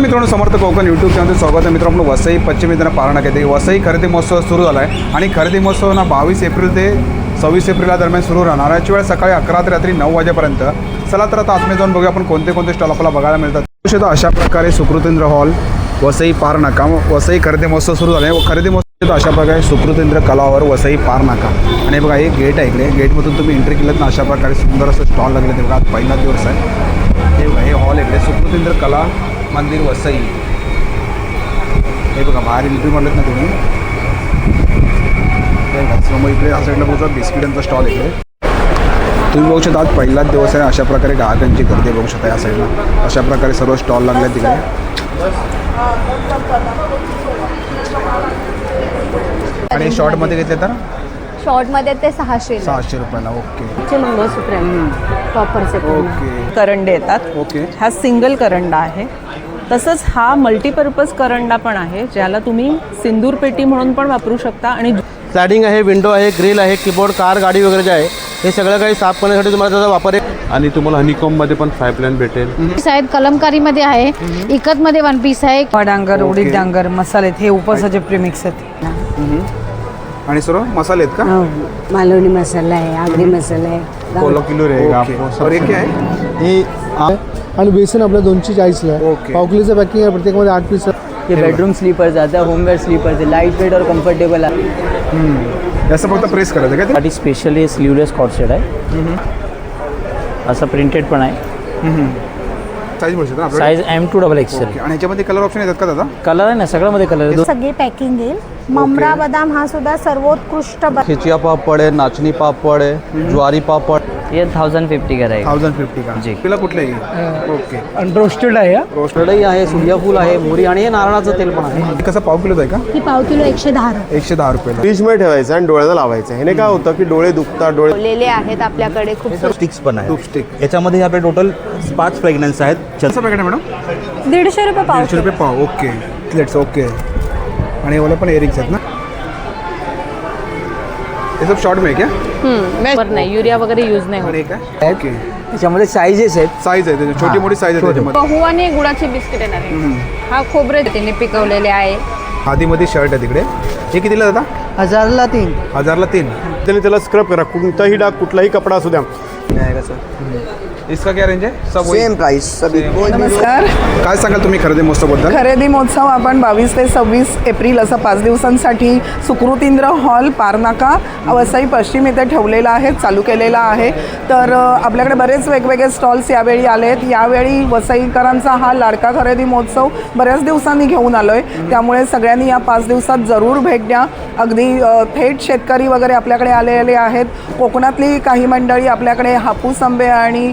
नमस्कार मित्रांनो, समर्थ कोकण यूट्यूब चॅनलचं स्वागत आहे. मित्रांनो, वसई पश्चिम विधान पारणाक येथे वसई खरेदी महोत्सव सुरू झाला आहे आणि खरेदी महोत्सव ना 22 एप्रिल ते 26 एप्रिल दरम्यान सुरू राहणार. याची वेळ सकाळी 11 ते रात्री 9 वाजेपर्यंत. चला तर आता आतमध्ये जाऊन बघूया आपण कोणते कोणते स्टॉल आपल्याला बघायला मिळतात. अशा प्रकारे सुकृतेंद्र हॉल वसई पार नाका वसई खरेदी महोत्सव सुरू झाला आहे व खरेदी महोत्सव अशा प्रकारे सुकृतेंद्र कलावर वसई पार नाका. आणि बघा हे गेट आहे, इकडे गेटमधून तुम्ही एंट्री केलं ना अशा प्रकारे सुंदर असं स्टॉल लागले. ते बघा आज पहिला दिवस आहे. हे बघा हे हॉल इकडे सुकृतेंद्र कला मंदिर वसई. हे बघा बाहेर एंट्री म्हणत ना तुम्ही. हे बघा समोर इकडे या साईडला बघा बिस्किटांचा स्टॉल इकडे तुम्ही बघू शकता. आज पहिलाच दिवस आहे. अशा प्रकारे ग्राहकांची गर्दी बघू शकता. या साईडला अशा प्रकारे सर्व स्टॉल लागले तिकडे. आणि शॉर्टमध्ये घेतले तर शॉर्टमध्ये ते 600 रुपयाला. ओके मंगळसूत्र प्रॉपर ओके. करंडे येतात. ओके. हा सिंगल करंडा आहे. तसंच हा मल्टीपर्पज करंडा पण आहे, ज्याला तुम्ही सिंदूर पेटी म्हणून पण वापरू शकता. आणि स्लायडिंग आहे, विंडो आहे, ग्रिल आहे, कीबोर्ड, कार, गाडी वगैरे जे आहे हे सगळं काही साफ करण्यासाठी तुम्हाला त्याचा वापर आहे. आणि तुम्हाला हनीकॉममध्ये पण पाईपलाईन भेटेल. साहेब कलमकारीमध्ये आहे, इकतमध्ये वन पीस आहे. डांगर, उडीद डांगर, मसाले हे उपवासाचे प्रीमिक्स आहेत. आणि सर्व मसाले आहेत का? मालवणी मसाला आहे, आगरी मसाला आहे, कोलो किलो रहेगा. और ये क्या है? हे आणि बेसन आपल्या 240ला आहे. ओके. पाव किलोचं पॅकिंग आहे, प्रत्येकमध्ये 8 पीस. ये बेडरूम स्लीपर्स आता है, होमवेयर स्लीपर्स है, लाइट वेट और कंफर्टेबल आहे. असं फक्त प्रेस करायचं का ते? साठी स्पेशली स्लीवलेस कॉर्सेट आहे. असं प्रिंटेड पण आहे. साईज बोलू शकता साईज M2XXL. आणि ह्याच्यामध्ये कलर ऑप्शन येतात का दादा? कलर आहे ना, सगळ्यामध्ये कलर आहे. सगळी पॅकिंग येईल. ममरा बदाम हा सुद्धा सर्वोत्कृष्ट खिचिया पापड आहे, नाचणी पापड आहे, ज्वारी पापड. ये 1050 का रहेगा. 1050 का जी. तिला कुठलंही. ओके. रोस्टेड आहे. कढई आहे, सूर्यफूल आहे, मोहरी आणि हे नारळाचं तेल पण आहे. हे कसं पाव किलोचं आहे का? ही पाव किलो 110 110 रुपयाला. फ्रीजमध्ये ठेवायचं आणि डोळ्याला लावायचं. ह्याने काय होतं की डोळे दुखतात. डोळे ठेवलेले आहेत आपल्याकडे खूप. स्टिक्स पण आहे. टूप स्टिक. याच्यामध्ये आपले टोटल 5 फ्रेग्रन्स आहेत. कसं पॅकेट आहे मॅडम? 150 रुपये पाव. 150 रुपये पाव. ओके. प्लेट्स. ओके. आणि वाला पण एरिक्स आहेत ना? हे सब शॉर्ट में क्या? नाही, युरिया वगैरे यूज नाही होत. आणि काय? ओके. त्याच्यामध्ये साईजेस आहेत. साईज आहे त्याची, छोटी मोठी साईज आहे त्याच्यामध्ये. गहू आणि गुळाचे बिस्किट येणार आहे. हा खोबरे त्याने पिकवलेले आहे. आधीमध्ये शर्ट आहे तिकडे. हे कितीला दादा? 1000ला 3. 1000ला 3. त्याला स्क्रब करा. कोणताही डाग, कुठलाही कपडा असू द्या. इसका क्या रेंज आहे? सब सेम प्राइस सभी. नमस्कार. काय सांगाल तुम्ही खरेदी महोत्सवबद्दल? खरेदी महोत्सव आपण 22 ते 26 एप्रिल असं 5 दिवसांसाठी सुकृतेंद्र हॉल पारनाका वसई पश्चिम इथे ठेवलेला आहे, चालू केलेला आहे. तर आपल्याकडे बरेच वेगवेगळे स्टॉल्स यावेळी आले आहेत. यावेळी वसईकरांचा हा लाडका खरेदी महोत्सव बऱ्याच दिवसांनी घेऊन आलो आहे. त्यामुळे सगळ्यांनी या 5 दिवसात जरूर भेट द्या. अगदी थेट शेतकरी वगैरे आपल्याकडे आलेले आहेत. कोकणातली काही मंडळी आपल्याकडे हापूस आंबे आणि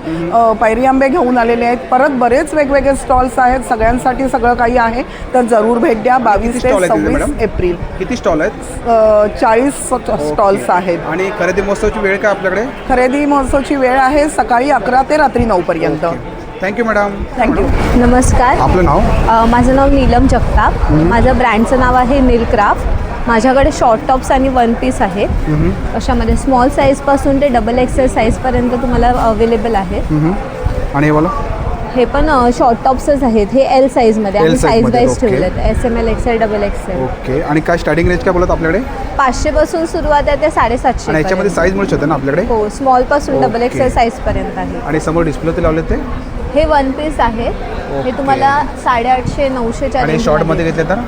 पायरी आंबे घेऊन आलेले आहेत. परत बरेच वेगवेगळे स्टॉल्स आहेत. सगळ्यांसाठी सगळं काही आहे. तर जरूर भेट द्या. 22 ते 26 एप्रिल. किती स्टॉल आहेत? 40 स्टॉल्स आहेत. आणि खरेदी महोत्सवची वेळ काय आपल्याकडे? खरेदी महोत्सवची वेळ आहे सकाळी 11 ते रात्री 9 पर्यंत. Thank you madam. थँक्यू. नमस्कार. आपलं नाव? माझं नाव नीलम जगताप. माझं ब्रँडचं नाव आहे नीलक्राफ्ट. माझ्याकडे शॉर्ट टॉप्स आणि वन पीस आहेत. अशामध्ये स्मॉल साईजपासून ते XXL साईजपर्यंत तुम्हाला अवेलेबल आहे. आणि हे वाला? हे पण शॉर्ट टॉप्सच आहेत. हे L साईजमध्ये आम्ही L साईज size वाईज मध्ये, ठेवलेत. SML, XL, XXL. ओके. आणि काय स्टार्टिंग रेंज काय बोलत आपल्याकडे? 500 पासून सुरुवात आहे ते 750. आणि याच्यामध्ये साईज मिळू शकते ना आपल्याकडे? हो, स्मॉल पासून ओके. XXL साईजपर्यंत आहे. आणि समोर डिस्प्ले ते लावले ते? हे वन पीस आहे. हे तुम्हाला 850-900च्या आणि शॉर्टमध्ये घेतले तर?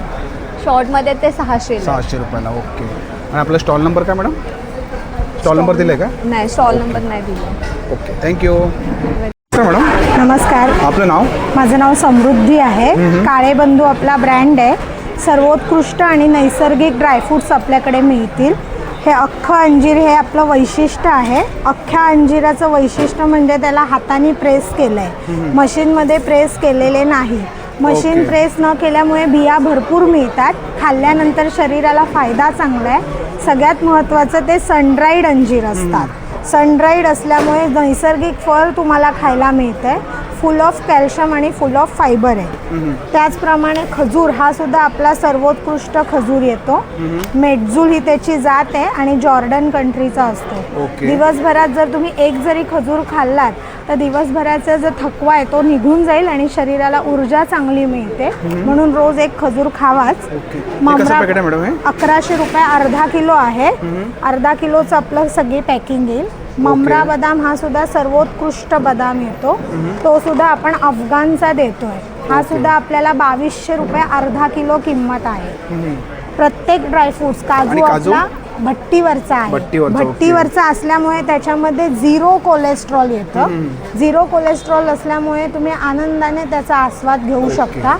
शॉर्टमध्ये ते 600. 600 रुपयाला. ओके. आणि आपला स्टॉल नंबर काय मॅडम? स्टॉल नंबर दिला आहे का? नाही, स्टॉल नंबर नाही दिला. ओके. थँक्यू. मॅडम नमस्कार. आपलं नाव? माझं नाव समृद्धी आहे. काळे बंधू आपला ब्रँड आहे. सर्वोत्कृष्ट आणि नैसर्गिक ड्रायफ्रूट्स आपल्याकडे मिळतील. हे अख्खं अंजीर हे आपलं वैशिष्ट्य आहे. अख्ख्या अंजिराचं वैशिष्ट्य म्हणजे त्याला हाताने प्रेस केलं आहे, मशीनमध्ये प्रेस केलेले नाही. मशीन प्रेस न केल्यामुळे बिया भरपूर मिळतात. खाल्ल्यानंतर शरीराला फायदा चांगला आहे. सगळ्यात महत्त्वाचं ते सनड्राईड अंजीर असतात. सनड्राईड असल्यामुळे नैसर्गिक फळ तुम्हाला खायला मिळतं आहे. फुल ऑफ कॅल्शियम आणि फुल ऑफ फायबर आहे. त्याचप्रमाणे खजूर हा सुद्धा आपला सर्वोत्कृष्ट खजूर येतो. मेटजूल ही त्याची जात आहे आणि जॉर्डन कंट्रीचा असतो. ओके. दिवसभरात जर तुम्ही एक जरी खजूर खाल्लात तर दिवसभराचा जो थकवा आहे तो निघून जाईल आणि शरीराला ऊर्जा चांगली मिळते. म्हणून रोज एक खजूर खावाच. कसं पॅकेट आहे मॅडम हे? 1100 रुपये अर्धा किलो आहे. अर्धा किलोचं आपलं सगळी पॅकिंग येईल. ममरा बदाम हा सुद्धा सर्वोत्कृष्ट बदाम येतो. तो सुद्धा आपण अफगाणचा देतोय. हा सुद्धा आपल्याला 2200 रुपये अर्धा किलो किंमत आहे. प्रत्येक ड्रायफ्रुट्स काजू आपला भट्टीवरचा आहे. भट्टीवरचा असल्यामुळे त्याच्यामध्ये 0 कोलेस्ट्रॉल येतं. 0 कोलेस्ट्रॉल असल्यामुळे तुम्ही आनंदाने त्याचा आस्वाद घेऊ शकता.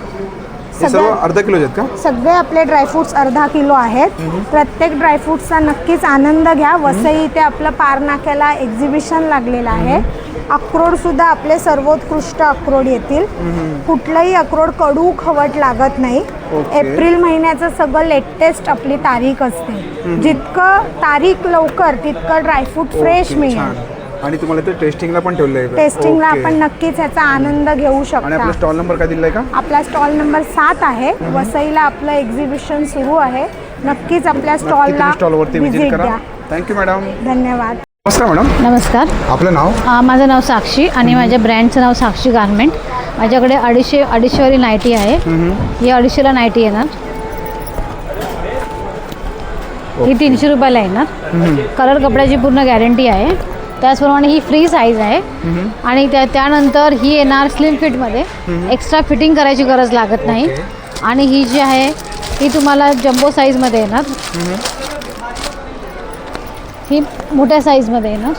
सर्व अर्धा किलो आहेत का? सगळे आपले ड्रायफ्रुट्स अर्धा किलो आहेत. प्रत्येक ड्रायफ्रुट्सचा नक्कीच आनंद घ्या. वसई इथे आपलं पारनाक्याला एक्झिबिशन लागलेलं आहे. अक्रोड सुद्धा आपले सर्वोत्कृष्ट अक्रोड येतील. कुठलंही अक्रोड कडू खवट लागत नाही. एप्रिल महिन्याचं सगळं लेटेस्ट आपली तारीख असते. जितकं तारीख लवकर तितकं ड्रायफ्रूट फ्रेश मिळेल. आणि तुम्हाला ते टेस्टिंगला पण ठेवलं आहे? टेस्टिंगला आपण नक्कीच ह्याचा आनंद घेऊ आणि शकता. आपला स्टॉल नंबर काय दिलाय का? आपला स्टॉल नंबर 7 आहे. वसईला आपलं एक्झिबिशन सुरू आहे. नक्कीच आपल्या स्टॉलला स्टॉलवरती व्हिजिट विजिट करा. द्या. Thank you madam. धन्यवाद. नमस्कार मॅडम. नमस्कार. आपलं नाव? माझं नाव साक्षी आणि माझ्या ब्रँडचं नाव साक्षी गारमेंट. माझ्याकडे 250 वाली नाईटी आहे. ही 250ला नाईटी येणार. ही 300 रुपयाला येणार. कलर कपड्याची पूर्ण गॅरंटी आहे. त्याचप्रमाणे ही फ्री साईज आहे. आणि त्यानंतर ही येणार स्लिम फिटमध्ये. एक्स्ट्रा फिटिंग करायची गरज लागत नाही. आणि ही जी आहे ही तुम्हाला जम्बो साईजमध्ये येणार. ही मोठ्या साईजमध्ये येणार.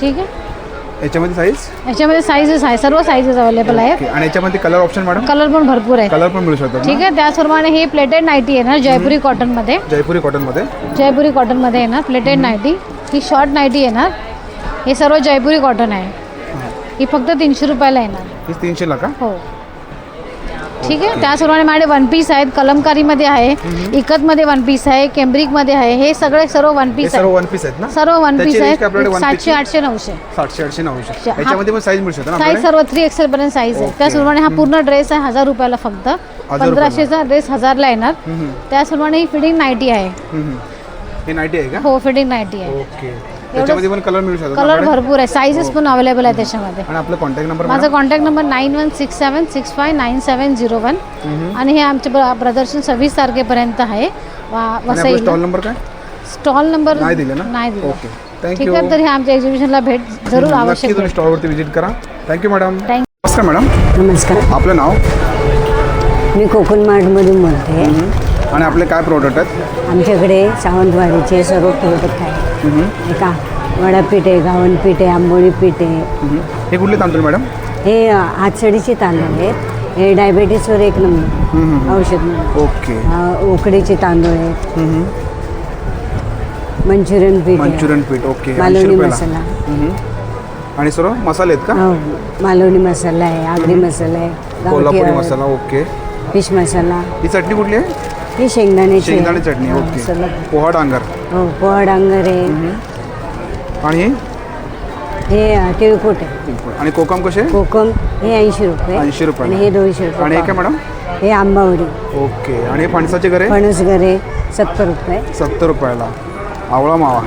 ठीक आहे. याच्यामध्ये साईजेस आहे. सर्व साईजेस अवेलेबल आहेत. आणि याच्यामध्ये कलर ऑप्शन मॅडम? कलर पण भरपूर आहे. कलर पण मिळू शकतात. ठीक आहे. त्याचप्रमाणे ही प्लेटेड नाईटी येणार जयपुरी कॉटनमध्ये. जयपुरी कॉटनमध्ये येणार प्लेटेड नाईटी. ही शॉर्ट नाईटी येणार. हे सर्व जयपुरी कॉटन आहे. ही फक्त 300 रुपयाला येणार. ही 300ला का? हो. ठीक आहे. त्याचप्रमाणे माझे 1 पीस आहेत. कलमकारीमध्ये आहे, इकतमध्ये 1 पीस आहे, केम्ब्रिकमध्ये आहे. हे सर्व 1 पीस सर्व आहे. 1 पीस आहेत ना? सर्व 1 पीस आहेत. आपल्याकडे 700, 800, 900. 700, 800, 900. याच्यामध्ये पण साईज मिळू शकते ना? साईज सर्व 3XL पर्यंत साईज आहे. त्याचप्रमाणे हा पूर्ण ड्रेस आहे 1000 रुपयाला फक्त. 1500चा ड्रेस 1000ला येणार. त्याचप्रमाणे ही फिटिंग नाईटी आहे. ही नाईटी आहे का? हो, फिटिंग नाईटी आहे. ओके. त्याच्यामध्ये पण कलर मिळू शकतात? कलर भरपूर आहे. साईजेस पण अवेलेबल आहे त्याच्यामध्ये. आणि आपला कॉन्टॅक्ट नंबर? माझा कॉन्टॅक्ट नंबर 9167659701. आणि हे आमच्या प्रदर्शन 26 तारखेपर्यंत आहे वसईला. स्टॉल नंबर काय? स्टॉल नंबर नाही दिला ना? नाही दिला. ओके. थँक्यू. ठीक आहे. तर हे आमच्या एक्झिबिशनला भेट जरूर आवश्यक तुम्ही स्टॉलवरती विजिट करा. Thank you madam. थँक्यू. नमस्कार मॅडम. नमस्कार. आपलं नाव? मी कोकण मार्टमधून बोलते. आणि आपले काय प्रोडक्ट आहेत? आमच्याकडे सावंतवाडीचे सर्व प्रोडक्ट आहे. एका वडापीठ आहे, गावणपीठ आहे, आंबोळी पीठ आहे. हे कुठले तांदूळ मॅडम? हे हातसडीचे तांदूळ आहेत. हे डायबेटीसवर 1 नंबर औषध म्हणून. ओके. उकडीचे तांदूळ आहेत. मंचुरियन पीठ. ओके. मालवणी मसाला. आणि सर्व मसाले आहेत का? हो, मालवणी मसाला आहे, आगरी मसाला आहे, कोल्हापुरी मसाला. ओके. फिश मसाला. ही चटणी कुठली आहे? ही शेंगदाणे चटणी. ओके. पोहा डांगर. हो, पोहा डांगर आहे. आणि हे तिळकुट आहे. आणि कोकम कसे? कोकम हे 80 रुपये. 80 रुपये. आणि हे 200 रुपये. आणि हे काय मॅडम? हे आंबावडी. ओके. आणि हे फणसाचे गरे? फणस गरे 70 रुपये. 70 रुपयाला. आवळा मावा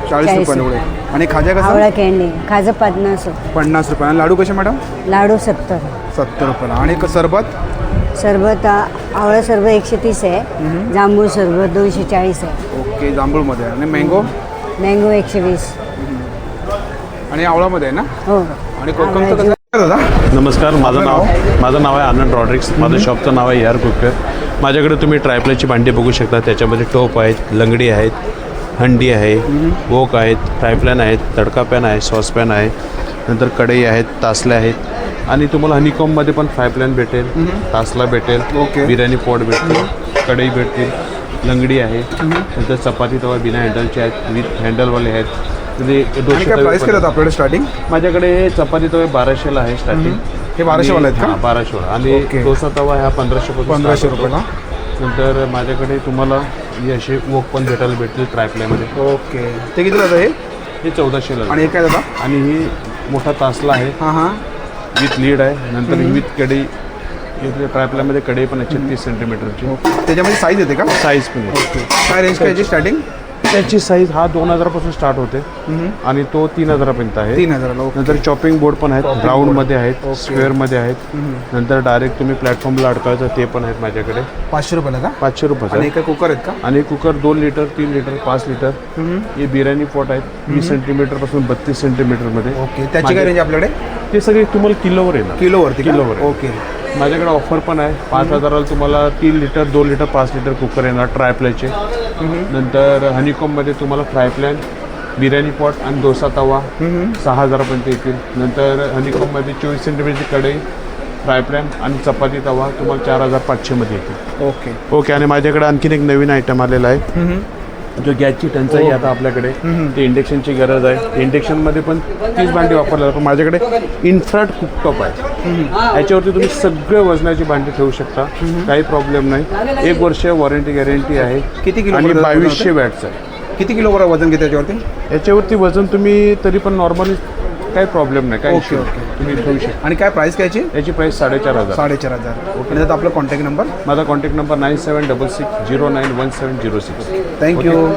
40 रुपयाला एवढे. आणि खाजा कसा? आवळा कॅन्डी खाजा 50 रुपये. आणि लाडू कसे मॅडम? लाडू 70 रुपयाला. आणि सरबत? सरबत आवळा सरबत 130 आहे. जांभूळ सरबत 240 आहे. ओके. जांभूळमध्ये. आणि मँगो? मँगो 120. आणि आवळामध्ये आहे ना? हो. आणि कोकमचं कसं दादा? नमस्कार. माझं नाव आहे आनंद रॉड्रिक्स. माझं शॉपचं नाव आहे एअर कुकवेअर. माझ्याकडे तुम्ही ट्रायप्लायची भांडी बघू शकता. त्याच्यामध्ये टोप आहेत, लंगडी आहेत, हंडी आहे, वोक आहेत, फ्रायपॅन आहेत, तडका पॅन आहे, सॉसपॅन आहे, नंतर कढई आहेत, तासल्या आहेत. आणि तुम्हाला हनीकॉममध्ये पण फ्रायपॅन भेटेल, तासला भेटेल, बिर्याणी पॉट भेटेल, कढई भेटतील, लंगडी आहे, नंतर चपाती तवा बिना हँडलचे आहेत, विथ हँडलवाले आहेत. म्हणजे प्राइस केलं आपल्याकडे स्टार्टिंग? माझ्याकडे हे चपाती तवा 1200ला आहे स्टार्टिंग. हे 1200वाला आहेत का? 1200. आणि डोसा तवा हा 1500 रुपयाला. नंतर माझ्याकडे तुम्हाला हे असे वोक पण भेटतील ट्रायप्लायमध्ये. ओके. ते किती जातं? हे 1400ला. आणि हे काय दादा? आणि ही मोठा तासला आहे. विथ लीड आहे. नंतर विथ कढई, इथे ट्रायप्लायमध्ये कढई पण आहे 36 सेंटीमीटरची. त्याच्यामध्ये साईज येते का? साईज पण आहे. काय रेंज काय याची स्टार्टिंग? त्याची साईज हा 2000पासून स्टार्ट होते आणि तो 3000पर्यंत आहे. 3000ला. नंतर चॉपिंग बोर्ड पण आहेत, राऊंडमध्ये आहेत, स्क्वेअरमध्ये आहेत. नंतर डायरेक्ट तुम्ही प्लॅटफॉर्मला अडकायचं ते पण आहेत माझ्याकडे. 500 रुपयाला का? 500 रुपयाचा. आणि काय कुकर आहेत का? आणि कुकर 2 लिटर, 3 लिटर, 5 लिटर. हे बिर्याणी पॉट आहेत 20 सेंटीमीटरपासून 32 सेंटीमीटरमध्ये. ओके. त्याची काय रेंज आपल्याकडे? ते सगळे तुम्हाला किलोवर येणार. किलोवरती? किलोवर. ओके. माझ्याकडे ऑफर पण आहे. 5000ला तुम्हाला 3 लिटर, 2 लिटर, 5 लिटर कुकर येणार ट्रायप्लायचे. नंतर हनीकॉममध्ये तुम्हाला फ्राय पॅन, बिर्याणी पॉट आणि डोसा तवा 6000पर्यंत येतील. नंतर हनीकॉममध्ये 24 सेंटीमीटरची कढई, फ्राय पॅन आणि चपाती तवा तुम्हाला 4500मध्ये येतील. ओके. ओके. आणि माझ्याकडे आणखीन एक नवीन आयटम आलेला आहे जो गॅसची टंचाई आता आपल्याकडे. ते इंडक्शनची गरज आहे. इंडक्शनमध्ये पण 30 भांडी वापरल्या पण माझ्याकडे इन्फ्राट कुकटॉप आहे. याच्यावरती तुम्ही सगळे वजनाची भांडी ठेवू शकता, काही प्रॉब्लेम नाही. 1 वर्ष वॉरंटी गॅरंटी आहे. किती किलो? आणि 2200 वॅटचं आहे. किती किलोवर वजन घेते याच्यावरती? याच्यावरती वजन तुम्ही तरी पण नॉर्मली काही प्रॉब्लेम नाही, काही इश्यू तुम्ही ठेवू शकता. आणि काय प्राईस काय याची? याची प्राईस 4500. 4500. ओके. त्यात आपला कॉन्टॅक्ट नंबर? माझा कॉन्टॅक्ट नंबर 9766091706. थँक्यू.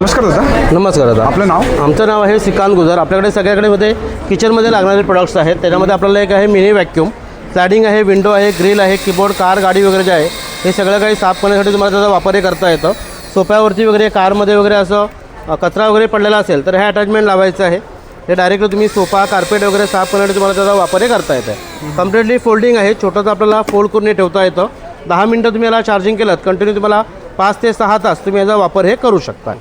नमस्कार दादा. नमस्कार दादा. आपलं नाव? आमचं नाव आहे श्रीकांत गुजर. आपल्याकडे सगळ्याकडे मध्ये किचनमध्ये लागणारे प्रोडक्ट्स आहेत. त्याच्यामध्ये आपल्याला एक आहे मिनी व्हॅक्यूम, स्लायडिंग आहे, विंडो आहे, ग्रिल आहे, कीबोर्ड, कार, गाडी वगैरे जे आहे हे सगळं काही साफ करण्यासाठी तुम्हाला त्याचा वापर करता येतं. सोप्यावरती वगैरे कारमध्ये वगैरे असं कचरा वगैरे पडलेला असेल तर हे अटॅचमेंट लावायचं आहे. हे डायरेक्टली तुम्ही सोफा, कार्पेट वगैरे साफ करण्यासाठी तुम्हाला त्याचा वापर करता येतं. कम्प्लिटली फोल्डिंग आहे. छोटंसं आपल्याला फोल्ड करून ठेवता येतं. 10 मिनटं तुम्ही याला चार्जिंग केलं कंटिन्यू तुम्हाला 5 ते 6 तास तुम्ही याचा वापर हे करू शकता.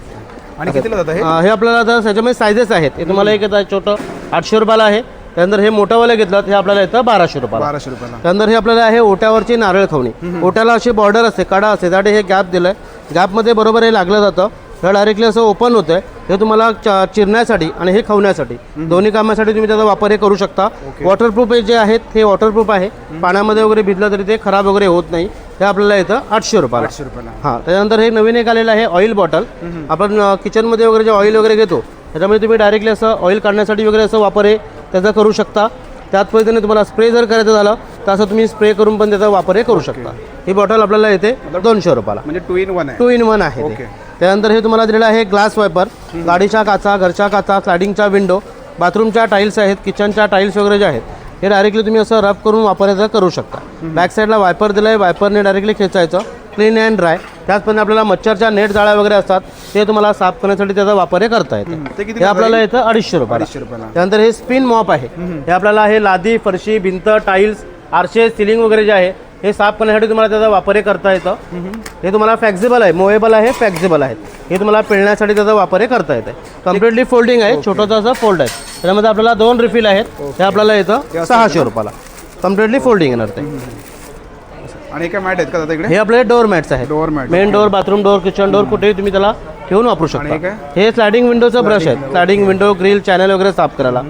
आणि कितीला जातं हे? हे आपल्याला आता त्याच्यामध्ये सायझेस आहेत. हे तुम्हाला एक येतं छोटं 800 रुपयाला आहे. त्यानंतर हे मोठंवालं घेतलं हे आपल्याला येतं 1200 रुपयाला. 1200 रुपयाला. त्यानंतर हे आपल्याला आहे ओट्यावरची नारळ खवणी. ओट्याला अशी बॉर्डर असते, कडा असते, त्यासाठी हे गॅप दिलं आहे. गॅपमध्ये बरोबर हे लागलं जातं. हे डायरेक्टली असं ओपन होतं आहे. हे तुम्हाला चिरण्यासाठी आणि हे खवण्यासाठी दोन्ही कामासाठी तुम्ही त्याचा वापर हे करू शकता. वॉटरप्रूफ जे आहेत हे वॉटरप्रूफ आहे. पाण्यामध्ये वगैरे भिजलं तरी ते खराब वगैरे होत नाही. हे आपल्याला येतं 800 रुपयाला. 800 रुपयाला. हां. त्याच्यानंतर हे नवीन एक आलेलं आहे ऑइल बॉटल. आपण किचनमध्ये वगैरे जे ऑइल वगैरे घेतो त्याच्यामध्ये तुम्ही डायरेक्टली असं ऑइल काढण्यासाठी वगैरे असं वापर हे त्याचा करू शकता. त्याच पद्धतीने तुम्हाला स्प्रे जर करायचं झालं तर असं तुम्ही स्प्रे करून पण त्याचा वापर हे करू शकता. ही बॉटल आपल्याला येते 200 रुपयाला. म्हणजे 2 in 1 आहे. 2 in 1 आहे ते. त्यानंतर हे तुम्हाला दिलेलं आहे ग्लास वायपर. गाडीच्या काचा, घरच्या काचा, स्लायडिंगच्या विंडो, बाथरूमच्या टाईल्स आहेत, किचनच्या टाईल्स वगैरे जे आहेत हे डायरेक्टली तुम्ही असं रब करून वापरायचं करू शकता. बॅक साईडला वायपर दिलं आहे. वायपरने डायरेक्टली खेचायचं, क्लीन अँड ड्राय. त्याचप्रमाणे आपल्याला मच्छरच्या नेट जाळ्या वगैरे असतात ते तुम्हाला साफ करण्यासाठी त्याचा वापर हे करता येतं. हे आपल्याला येतं 250 रुपयाला. त्यानंतर हे स्पिन मॉप आहे. हे आपल्याला हे लादी, फरशी, भिंत, टाईल्स, आरशे, सिलिंग वगैरे जे आहे हे साफ करण्यासाठी तुम्हाला त्याचा वापर करता येतं. हे तुम्हाला फ्लेक्झिबल आहे, मूवेबल आहे, फ्लेक्झिबल आहेत. हे तुम्हाला पिळण्यासाठी त्याचा वापर करता येतं. कम्प्लिटली फोल्डिंग आहे, छोटंसं असं फोल्ड आहे. त्याच्यामध्ये आपल्याला 2 रिफिल आहेत. हे आपल्याला येतं 600 रुपयाला. कम्प्लिटली फोल्डिंग येणार ते. आणि काय मॅट आहेत का दादा इकडे? हे आपले डोअर मॅट्स आहेत. Door mat. Main door, bathroom door, kitchen door कुठेही तुम्ही त्याला ठेवून वापरू शकता. हे स्लायडिंग विंडोचं ब्रश आहे. स्लायडिंग विंडो, ग्रिल, चॅनल वगैरे साफ करायला.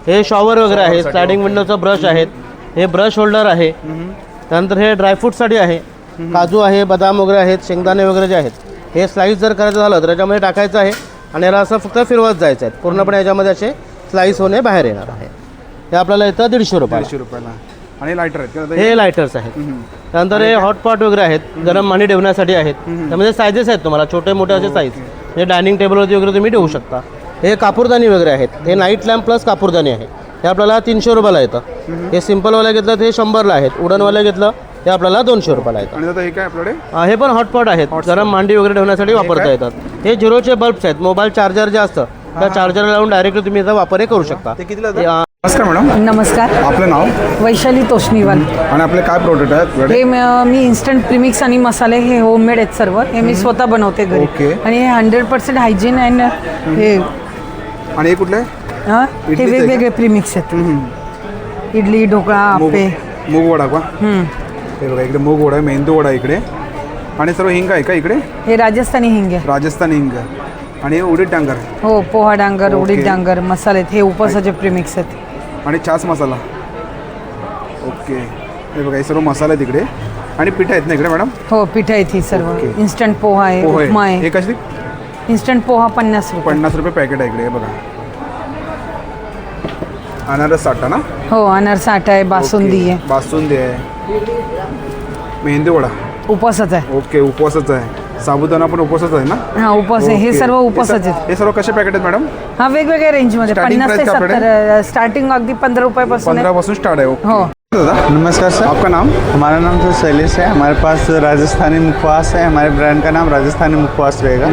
हे शॉवर वगैरे आहे. स्लायडिंग विंडोचं ब्रश आहेत. हे ब्रश होल्डर आहे. त्यानंतर हे ड्रायफ्रूटसाठी आहे. काजू आहे, बदाम वगैरे आहेत, शेंगदाणे वगैरे जे आहेत हे स्लाईस जर करायचं झालं तर याच्यामध्ये टाकायचं आहे आणि याला असं फक्त फिरवत जायचं आहे. पूर्णपणे याच्यामध्ये असे स्लाईस होणे बाहेर येणार आहे. हे आपल्याला येतं 150 रुपयाला. 150 रुपयाला. आणि लायटर आहेत का? हे लायटर्स आहेत. त्यानंतर हे हॉटपॉट वगैरे आहेत, गरम पाणी ठेवण्यासाठी आहेत. त्यामध्ये सायझेस आहेत तुम्हाला छोटे मोठे असे साईज. हे डायनिंग टेबलवरती वगैरे तुम्ही ठेवू शकता. हे कापूरदानी वगैरे आहेत. हे नाईट लॅम्प प्लस कापूरदानी आहे. हे आपल्याला 300 रुपयाला येतं. हे सिम्पलवाले घेतलं ते 100ला आहेत. उडनवाले घेतलं ते आपल्याला 200 रुपयाला येतं. आणि दादा हे काय आपल्याकडे? हे पण हॉटपॉट आहेत. गरम भांडी वगैरे ठेवण्यासाठी वापरता येतात. हे 0चे बल्ब्स आहेत. मोबाईल चार्जर जे असतं त्या चार्जर लावून डायरेक्टली तुम्ही याचा वापर करू शकता. ते कितीला जातं? नमस्कार मॅडम. नमस्कार. आपलं नाव? वैशाली तोष्णीवाल. आणि आपले काय प्रोडक्ट आहेत? हे मी इन्स्टंट प्रीमिक्स आणि मसाले हे होममेड आहेत सर्व. हे मी स्वतः बनवते घरी. आणि हे 100% हायजीन अँड हे. आणि हे कुठले? हे वेगवेगळे प्रीमिक्स आहेत. इडली, ढोकळा, आप्पे, मूग वडा का? हे बघा इकडे मूग वडा आहे, मेंदू वडा इकडे. आणि सर्व हिंग आहे का इकडे? हे राजस्थानी हिंग आहे. राजस्थानी हिंग. आणि हे उडीद डांगर. हो, पोहा डांगर, उडीद डांगर मसाले आहेत. हे उपवासाचे प्रीमिक्स आहेत. आणि छास मसाला. ओके. हे बघा हे सर्व मसाले आहेत इकडे. आणि पीठ आहेत ना इकडे मॅडम? हो, पीठ आहेत ही सर्व. इन्स्टंट पोहा आहे, उपमा आहे. हे कशी? इन्स्टंट पोहा 50 रुपये. 50 रुपये पॅकेट आहे इकडे. हे बघा अनारस साठा ना. हो अनारसा आटा आहे, बासुंदी आहे, बासुंदी आहे, मेहंदी वडा. उपवासाचा आहे. ओके उपवासच आहे. साबुदाणा पण उपवासच आहे ना. हा उपवास आहे. हे ओके. सर्व उपवासाचे आहेत. हे सर्व कसे पॅकेट आहेत मॅडम. हा वेगवेगळ्या रेंजमध्ये Starting 50 ते price का 70 स्टार्टिंग अगदी 15 रुपयापासून 15 आहे. पासून स्टार्ट आहे. ओके हो. दादा नमस्कार सर, आपका नाम. हमारा नाम तो शैलेश है. हमारे पास राजस्थानी मुखवास है. हमारे ब्रांड का नाम राजस्थानी मुखवास रहेगा.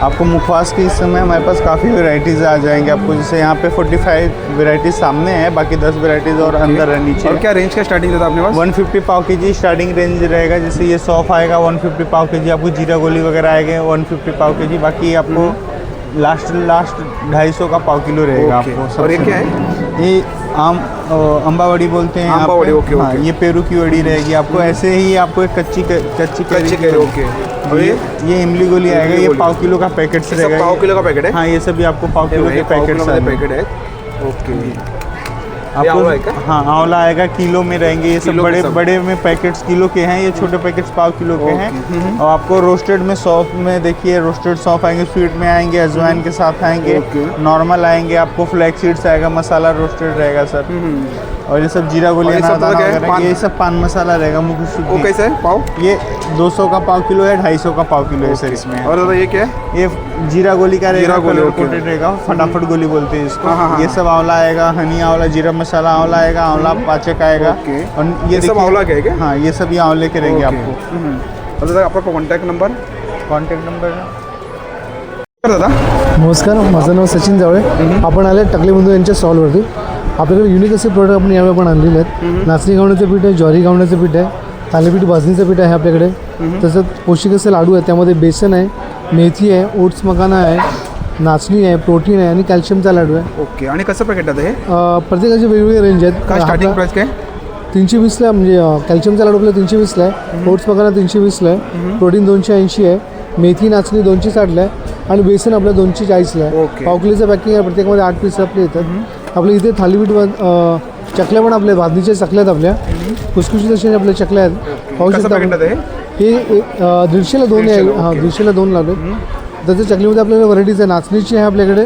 आपको मुखवास के इस समय हमारे पास काफ़ी वैरायटीज़ आ जाएंगे आपको. जैसे यहाँ पे 45 वैरायटीज सामने है, बाकी 10 वैरायटीज़ और अंदर है नीचे. और क्या रेंज का स्टार्टिंग देता आपने पास. 150 पाव के जी स्टार्टिंग रेंज रहेगा. जैसे ये सौफ आएगा 150 पाव के जी. आपको जीरा गोली वगैरह आएंगे 150 पाव के जी. बाकी आपको लास्ट 250 का पाव किलो रहेगा आपको. और ये क्या है. ये अम्बावड़ी बोलते हैं. अम्बावड़ी, ओके, हाँ, ओके. ये पेरू की वड़ी रहेगी आपको. ऐसे ही आपको एक कच्ची कैरी. ओके. और ये इमली गोली आएगा. ये पाव किलो का पैकेट सब रहेगा. पाव किलो का पैकेट है. हाँ ये सभी आपको पाव किलो के पैकेट्स पैकेट है. ओके. आपको हाँ आंवला आएगा किलो में रहेंगे. ये सब बड़े बड़े में पैकेट्स किलो के हैं. ये छोटे पैकेट्स पाव किलो के हैं. और आपको रोस्टेड में सौंफ में देखिए रोस्टेड सौंफ आएंगे. स्वीट में आएंगे, अजवाइन के साथ आएंगे. नॉर्मल आएंगे आपको फ्लैक्स सीड्स आएगा. मसाला रोस्टेड रहेगा सर. और ये सब जीरा गोली ये सब पान मसाला रहेगा. वो कैसा है पाव. ये 200 का पाव किलो है, 250 का पाव किलो है सर इसमें. और दादा ये क्या है. ये जीरा गोली का रहेगा. जीरा गोली, कोटेड रहेगा. फटाफट गोली बोलते हैं इसको. हाँ. ये सब आंवला आएगा, हनी आंवला, जीरा मसाला आंवला आएगा, आंवला पाचक आएगा. और ये सब आंवला के है क्या. हाँ ये सब ये आंवले के रहेंगे आपको. और दादा आपका कॉन्टॅक्ट नंबर. दादा नमस्कार, माझं नाव सचिन जावळे. आपण आले टकले बंधू यांच्या स्टॉलवरती. आपल्याकडे युनिक असे प्रोडक्ट आपण यावेळी पण आणलेले आहेत. नाचणी घावण्याचं पीठ आहे, ज्वारी घावण्याचं पीठ आहे, थालीपीठ भाजणीचं पीठ आहे आपल्याकडे. तसंच पौष्टिक असे लाडू आहेत. त्यामध्ये बेसन आहे, मेथी आहे, ओट्स मखाना आहे, नाचणी आहे, प्रोटीन आहे आणि कॅल्शियमचा लाडू आहे. ओके. आणि कसं पॅकेट आहे हे. प्रत्येकाची वेगवेगळी रेंज आहेत. काय स्टार्टिंग प्राइस काय. 320ला म्हणजे कॅल्शियमचा लाडू आपल्याला 320ला आहे. ओट्स मखाना 320ला आहे. प्रोटीन 280 आहे. मेथी नाचणी 260ला आहे. आणि बेसन आपल्या 240ला आहे. पाव किलोचं पॅकिंग आहे. प्रत्येकामध्ये 8 पीस आपले येतात. आपल्या इथे थालीपीठ चकल्या पण आपल्या भाजणीच्या चकल्या आहेत. आपल्या खुसखुशीत अशा आपल्या चकल्या आहेत. पाहू शकता हे 150ला 2 आहे. हां 150ला 2 लावले. त्याच्या चकलीमध्ये आपल्याला व्हरायटीज आहे. नाचणीची आहे आपल्याकडे.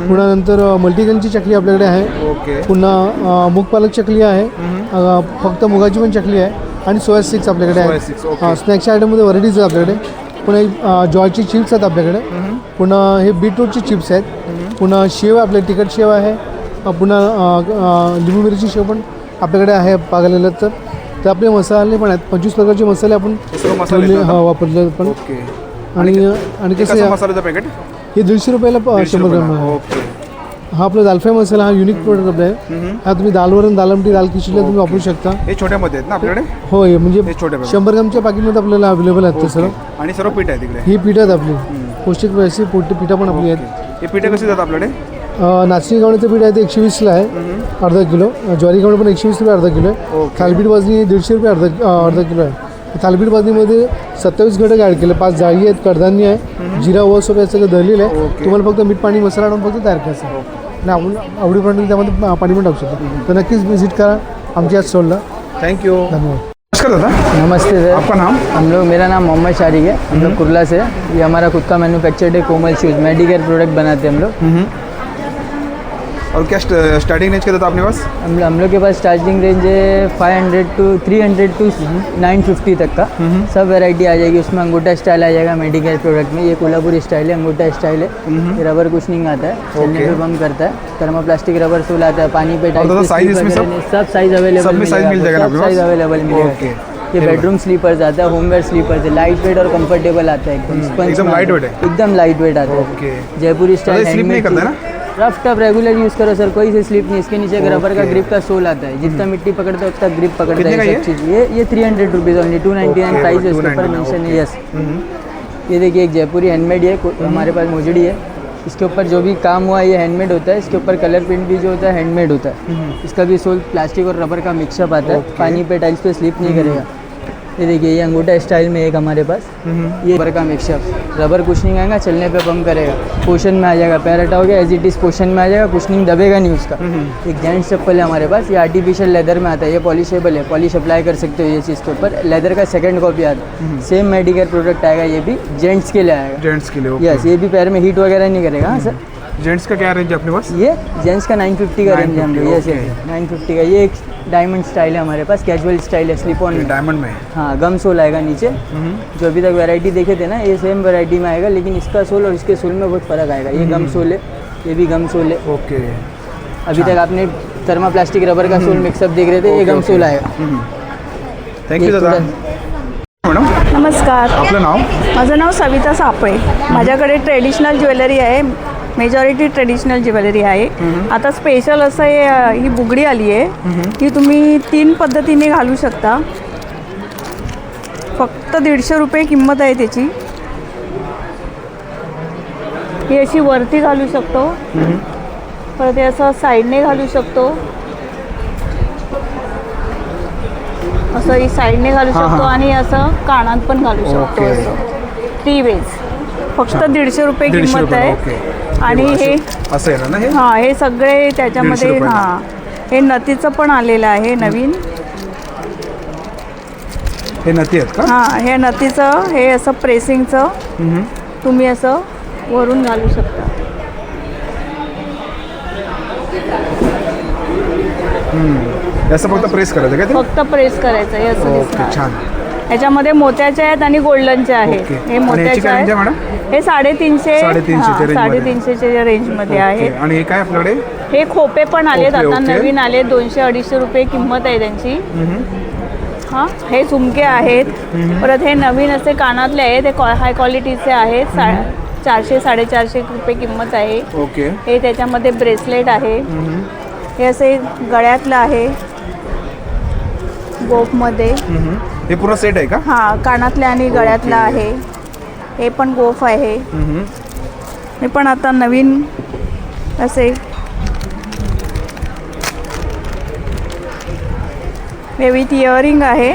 पुन्हा नंतर मल्टीग्रेनची चकली आपल्याकडे आहे. पुन्हा मूग पालक चकली आहे. फक्त मुगाची पण चकली आहे. आणि सोया स्टिक्स आपल्याकडे आहे. स्नॅक्सच्या आयटममध्ये व्हरायटीज आहे आपल्याकडे. पुन्हा जॉयची चिप्स आहेत आपल्याकडे. पुन्हा हे बीटरूटचे चिप्स आहेत. पुन्हा शेव आहे आपल्या तिखट शेव आहे. पुन्हा लिंबू मिरची शेव पण आपल्याकडे आहे पागलेलं. तर आपले मसाले पण आहेत. 25 प्रकारचे मसाले आपण वापरले पण. आणि कसं मसाल्याचं पॅकेट हे 150 रुपयाला 100 ग्राम आहे. हा आपला दालफ्राय मसाला हा युनिक प्रोडक्ट आपला आहे. हा तुम्ही दालवरण, दाल आमटी, दाल खिचडीला तुम्ही वापरू शकता. हे छोट्यामध्ये आहेत ना आपल्याकडे. हो हे म्हणजे 100 ग्रामच्या पॅकेटमध्ये आपल्याला अवेलेबल आहेत ते सर्व. आणि सर्व पीठ आहे तिकडे. ही पीठ आहेत आपली पौष्टिक अशी पिठं पण आपली आहेत. हे पीठ कशी जातात आपल्याकडे. नाचणी गव्हाचं पीठ आहे ते 120ला आहे अर्धा किलो. ज्वारी गव्हाण पण 120 रुपये अर्धा किलो आहे. थालीपीठ भाजणी 150 रुपये अर्धा किलो आहे. थालीपीठ भाजणीमध्ये 27 घटक ॲड केले. 5 जाळी आहेत, कडधान्य आहे, जिरा ओवा सोप याचं सगळं दळलेलं आहे. तुम्हाला फक्त मीठ पाणी मसाला आणून फक्त तयार करायचं आहे. आणि आपण आवडीप्रमाणे त्यामध्ये पाणी पण टाकू शकतो. तर नक्कीच विजिट करा आमच्या स्टॉलला. थँक्यू. धन्यवाद. नमस्कार दादा. नमस्ते सर. आपका नाम. हम लोग मेरा नाम मोहम्मद शारिक है. हम लोग कुर्ला से. ये हमारा खुद का मैन्युफैक्चर्ड है कोमल शूज़. मेडिकेयर प्रोडक्ट बनाते हैं हम लोग. और क्या स्टार्टिंग रेंज क्या था अपने पास. हम लोग के पास स्टार्टिंग रेंज है 500 टू 300 टू 950 तक का. सब वैरायटी आ जाएगी उसमें. अंगूठा स्टाइल आ जाएगा मेडिकेयर प्रोडक्ट में. ये कोल्हापुरी स्टाइल है, अंगूठा स्टाइल है. ये रबर कुशनिंग आता है, चलने पे बम करता है. थर्मोप्लास्टिक रबर सोल आता है, पानी पे टाइप. सब साइज अवेलेबल मिलेगा. सब साइज अवेलेबल मिलेगा. ये बेडरूम स्लीपर्स आता है, होमवेयर स्लीपर्स है. लाइट वेट और कंफर्टेबल आता है. एकदम लाइट वेट है. एकदम लाइट वेट आता है. Jaipuri style handmade. Rough tough regular use करो सर, कोई से स्लिप नहीं. इसके नीचे रबर का ग्रिप का सोल आता है. जितना मिट्टी पकड़ता है उतना ग्रिप पकड़ता है. सब चीज़ ये 300 रुपीज़ ओनली. 299 प्राइस है. इसके ऊपर मेंशन है. यस ये देखिए एक जयपुरी हैंडमेड है हमारे पास मौजूद है. इसके ऊपर जो भी काम हुआ है ये हैंडमेड होता है. इसके ऊपर कलर प्रिंट भी जो होता है हैंडमेड होता है. इसका भी सोल प्लास्टिक और रबर का मिक्सअप आता है. पानी पे टाइल्स पे स्लिप नहीं करेगा. ये देखिए ये अंगूठा स्टाइल में एक हमारे पास. ये रबर का मिक्सअप, रबर कुशनिंग आएगा, चलने पे पम्प करेगा. पोशन में आ जाएगा. पैर हटा हो गया एज इट इज़ पोशन में आ जाएगा. कुशनिंग दबेगा नहीं उसका. एक जेंट्स चप्पल है हमारे पास. ये आर्टिफिशियल लेदर में आता है. ये पॉलिशेबल है, पॉलिश अप्लाई कर सकते हो ये चीज़ के ऊपर. लेदर का सेकंड कॉपी आता है. सेम मेडिकेयर प्रोडक्ट आएगा. ये भी जेंट्स के लिए आएगा. जेंट्स के लिए. यस ये भी पैर में हीट वगैरह नहीं करेगा. हाँ सर जेंट्स का क्या रेंज है अपने पास? ये जेंट्स का 950 का रेंज है हम लोग। यस 950 का। ये एक डायमंड स्टाइल है हमारे पास, कैजुअल स्टाइल है, स्लिप ऑन डायमंड में। हाँ, गम सोल आएगा नीचे। जो अभी तक वैरायटी देखे थे ना, ये सेम वैरायटी में आएगा, लेकिन इसका सोल और इसके सोल में बहुत फ़र्क आएगा। ये गम सोल है, ये भी गम सोल है। ओके। अभी तक आपने थर्माप्लास्टिक रबर का सोल मिक्सअप देख रहे थे, ये गम सोल आएगा। थँक्यू दादा। मॅडम नमस्कार, आपलं नाव? माझं नाव सविता सापळे. माझ्याकडे ट्रेडिशनल ज्वेलरी आहे, मेजॉरिटी ट्रेडिशनल ज्वेलरी आहे. आता स्पेशल असं ही बुगडी आली आहे की तुम्ही 3 पद्धतीने घालू शकता. फक्त 150 रुपये किंमत आहे त्याची. ही अशी वरती घालू शकतो, परत हे असं साईडने घालू शकतो, असं ही साईडने घालू शकतो आणि असं कानात पण घालू शकतो. असं 3 वेज. फक्त 150 रुपये किंमत आहे. आणि हे असं आहे ना हे? हां, हे सगळे त्याच्यामध्ये. हां, हे नथीचं पण आलेलं आहे नवीन. हे नथी आहेत का? हां, हे नथीचं, हे असं प्रेसिंगचं तुम्ही असं वरून घालू शकता. असं फक्त प्रेस करायचं का? फक्त प्रेस करायचं आहे असं दिसणार. छान. ह्याच्यामध्ये मोत्याचे आहेत आणि गोल्डनचे आहेत. हे मोत्याचे आहेत. हे 350 350च्या रेंजमध्ये आहे. आणि हे काय आपल्याकडे? हे खोपे पण आलेत आता, नवीन आले. 200-250 रुपये किंमत आहे त्यांची. हां, हे झुमके आहेत. परत हे नवीन असे कानातले आहेत, हे हाय क्वालिटीचे आहेत. 400-450 रुपये किंमत आहे. ओके. हे त्याच्यामध्ये ब्रेसलेट आहे. हे असे गळ्यातलं आहे गोफमध्ये. हे पूर्ण सेट आहे का? हां, कानातले आणि गळ्यातलं आहे. हे पण गोफ आहे. हे पण आता नवीन असे. हे विथ इयरिंग आहे.